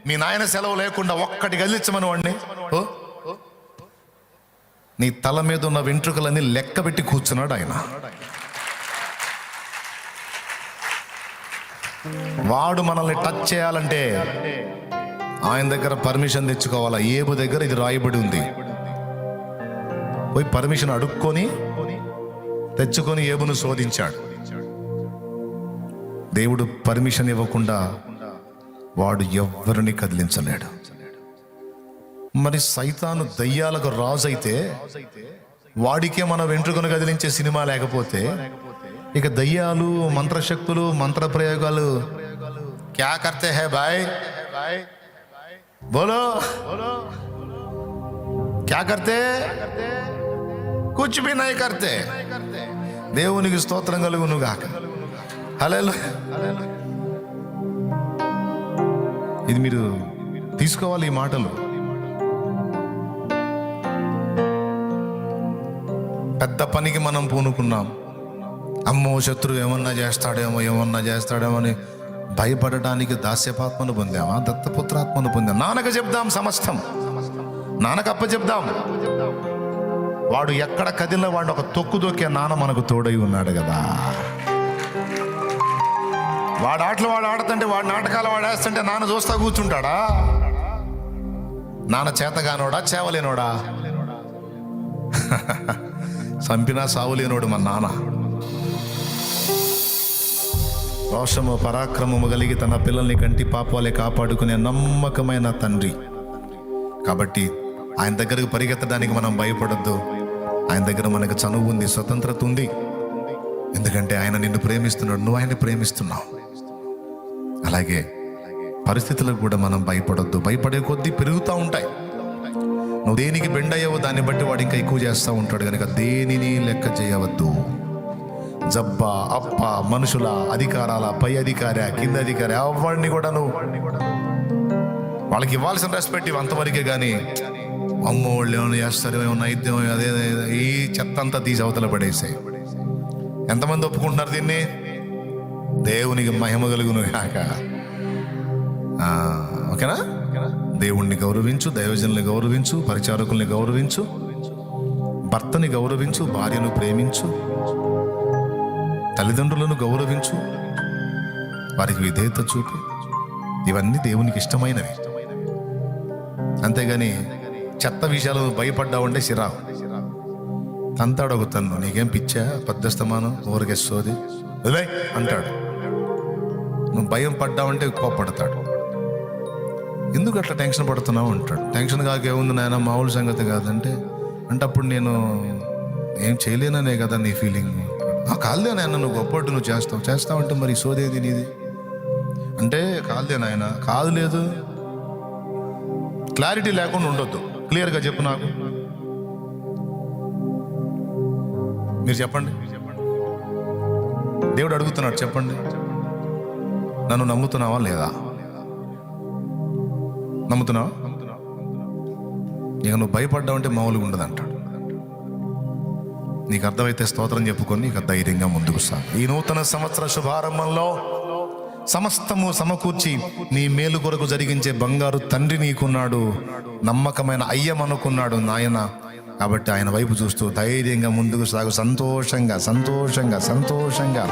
మీ నాయన సెలవు లేకుండా ఒక్కటి కదిలించమని వాడిని. నీ తల మీద ఉన్న వెంట్రుకలన్నీ లెక్క పెట్టి కూర్చున్నాడు ఆయన. వాడు మనల్ని టచ్ చేయాలంటే ఆయన దగ్గర పర్మిషన్ తెచ్చుకోవాలా. ఏబు దగ్గర ఇది రాయబడి ఉంది. పోయి పర్మిషన్ అడుక్కొని తెచ్చుకొని ఏబును శోధించాడు. దేవుడు పర్మిషన్ ఇవ్వకుండా వాడు ఎవ్వరిని కదిలించలేడు. మరి సైతాను దయ్యాలకు రాజు అయితే వాడికే మన వెంట్రుకను కదిలించే సినిమా లేకపోతే ఇక దయ్యాలు, మంత్రశక్తులు, మంత్ర ప్రయోగాలు క్యా కర్తే హై భాయ్? బోలో క్యా కర్తే? కుచ్ భీ నహీ కర్తే. దేవునికి స్తోత్రం కలుగును గాక. హల్లెలూయా. ఇది మీరు తీసుకోవాలి ఈ మాటలు. పెద్ద పనికి మనం పూనుకున్నాం. అమ్మో శత్రువు ఏమన్నా చేస్తాడేమో అని భయపడటానికి దాస్యపాత్మను పొందామా? దత్తపుత్రాత్మను పొందాం. నాన్నకు చెప్దాం సమస్తం, నాన్నకు అప్పచెప్దాం. వాడు ఎక్కడ కదిలిన వాడు ఒక తొక్కు దొక్కే నాన్న మనకు తోడై ఉన్నాడు కదా. వాడు ఆటలు వాడు ఆడుతుంటే, వాడు నాటకాలు వాడు వేస్తుంటే నాన్న చూస్తా కూర్చుంటాడా? నాన్న చేతగానోడా, చేవలేనోడా? చంపినా సావులేనోడు మన నాన్న. రోషము పరాక్రమము కలిగి తన పిల్లల్ని కంటి పాపాలే కాపాడుకునే నమ్మకమైన తండ్రి. కాబట్టి ఆయన దగ్గరకు పరిగెత్తడానికి మనం భయపడొద్దు. ఆయన దగ్గర మనకు చనువు ఉంది, స్వతంత్రత ఉంది. ఎందుకంటే ఆయన నిన్ను ప్రేమిస్తున్నాడు, నువ్వు ఆయన్ని ప్రేమిస్తున్నావు. అలాగే పరిస్థితులకు కూడా మనం భయపడొద్దు. భయపడే కొద్దీ పెరుగుతూ ఉంటాయి. నువ్వు దేనికి బెండ్ అయ్యావో దాన్ని బట్టి వాడు ఇంకా ఎక్కువ చేస్తూ ఉంటాడు. కనుక దేనిని లెక్క చేయవద్దు. జబ్బ, అప్ప, మనుషుల, అధికారాల, పై అధికారి, కింద అధికారి, ఎవరిని కూడా నువ్వు వాళ్ళకి ఇవ్వాల్సిన రెస్పెక్ట్ అంతవరకే. కానీ అమ్మ వాళ్ళు ఏమైనా చేస్తారు, ఏమైనా అయిద్యం, అదే ఈ చెత్త అంతా తీసి అవతల పడేసాయి. ఎంతమంది ఒప్పుకుంటున్నారు దీన్ని? దేవునికి మహిమ కలుగును కాక. ఓకేనా? దేవుణ్ణి గౌరవించు, దైవజనుల్ని గౌరవించు, పరిచారకుల్ని గౌరవించు, భర్తని గౌరవించు, భార్యను ప్రేమించు, తల్లిదండ్రులను గౌరవించు, వారికి విధేయత చూపు. ఇవన్నీ దేవునికి ఇష్టమైనవి. అంతేగాని చెత్త విషయాలు భయపడ్డావంటే చిరాకు. తంతాడు ఒక తన్ను, నీకేం పిచ్చా, పద్దస్తమానం ఊరికేస్తుంది వదిలే అంటాడు. నువ్వు భయం పడ్డావంటే కోప్పడతాడు. ఎందుకు అట్లా టెన్షన్ పడుతున్నావు అంటాడు. టెన్షన్ కాకేముంది నాయన, మామూలు సంగతి కాదంటే అంటే అప్పుడు నేను ఏం చేయలేననే కదా నీ ఫీలింగ్. కాదులే నాయన, నువ్వు గొప్పట్టు నువ్వు చేస్తావంటే మరి సోదేది నీది అంటే కాదులే నాయన. కాదు లేదు, క్లారిటీ లేకుండా ఉండొద్దు. క్లియర్గా చెప్పు నాకు. మీరు చెప్పండి. దేవుడు అడుగుతున్నాడు, చెప్పండి. నన్ను నమ్ముతున్నావా లేదా? నమ్ముతున్నావా? ఇక నువ్వు భయపడ్డావంటే మామూలుగా ఉండదంటాడు. నీకు అర్థమైతే స్తోత్రం చెప్పుకొని ఇక ధైర్యంగా ముందుకు సాగు. ఈ నూతన సంవత్సర శుభారంభంలో సమస్తము సమకూర్చి నీ మేలు కొరకు జరిగించే బంగారు తండ్రి నీకున్నాడు, నమ్మకమైన అయ్యమనుకున్నాడు నాయన. కాబట్టి ఆయన వైపు చూస్తూ ధైర్యంగా ముందుకు సాగు. సంతోషంగా సంతోషంగా సంతోషంగా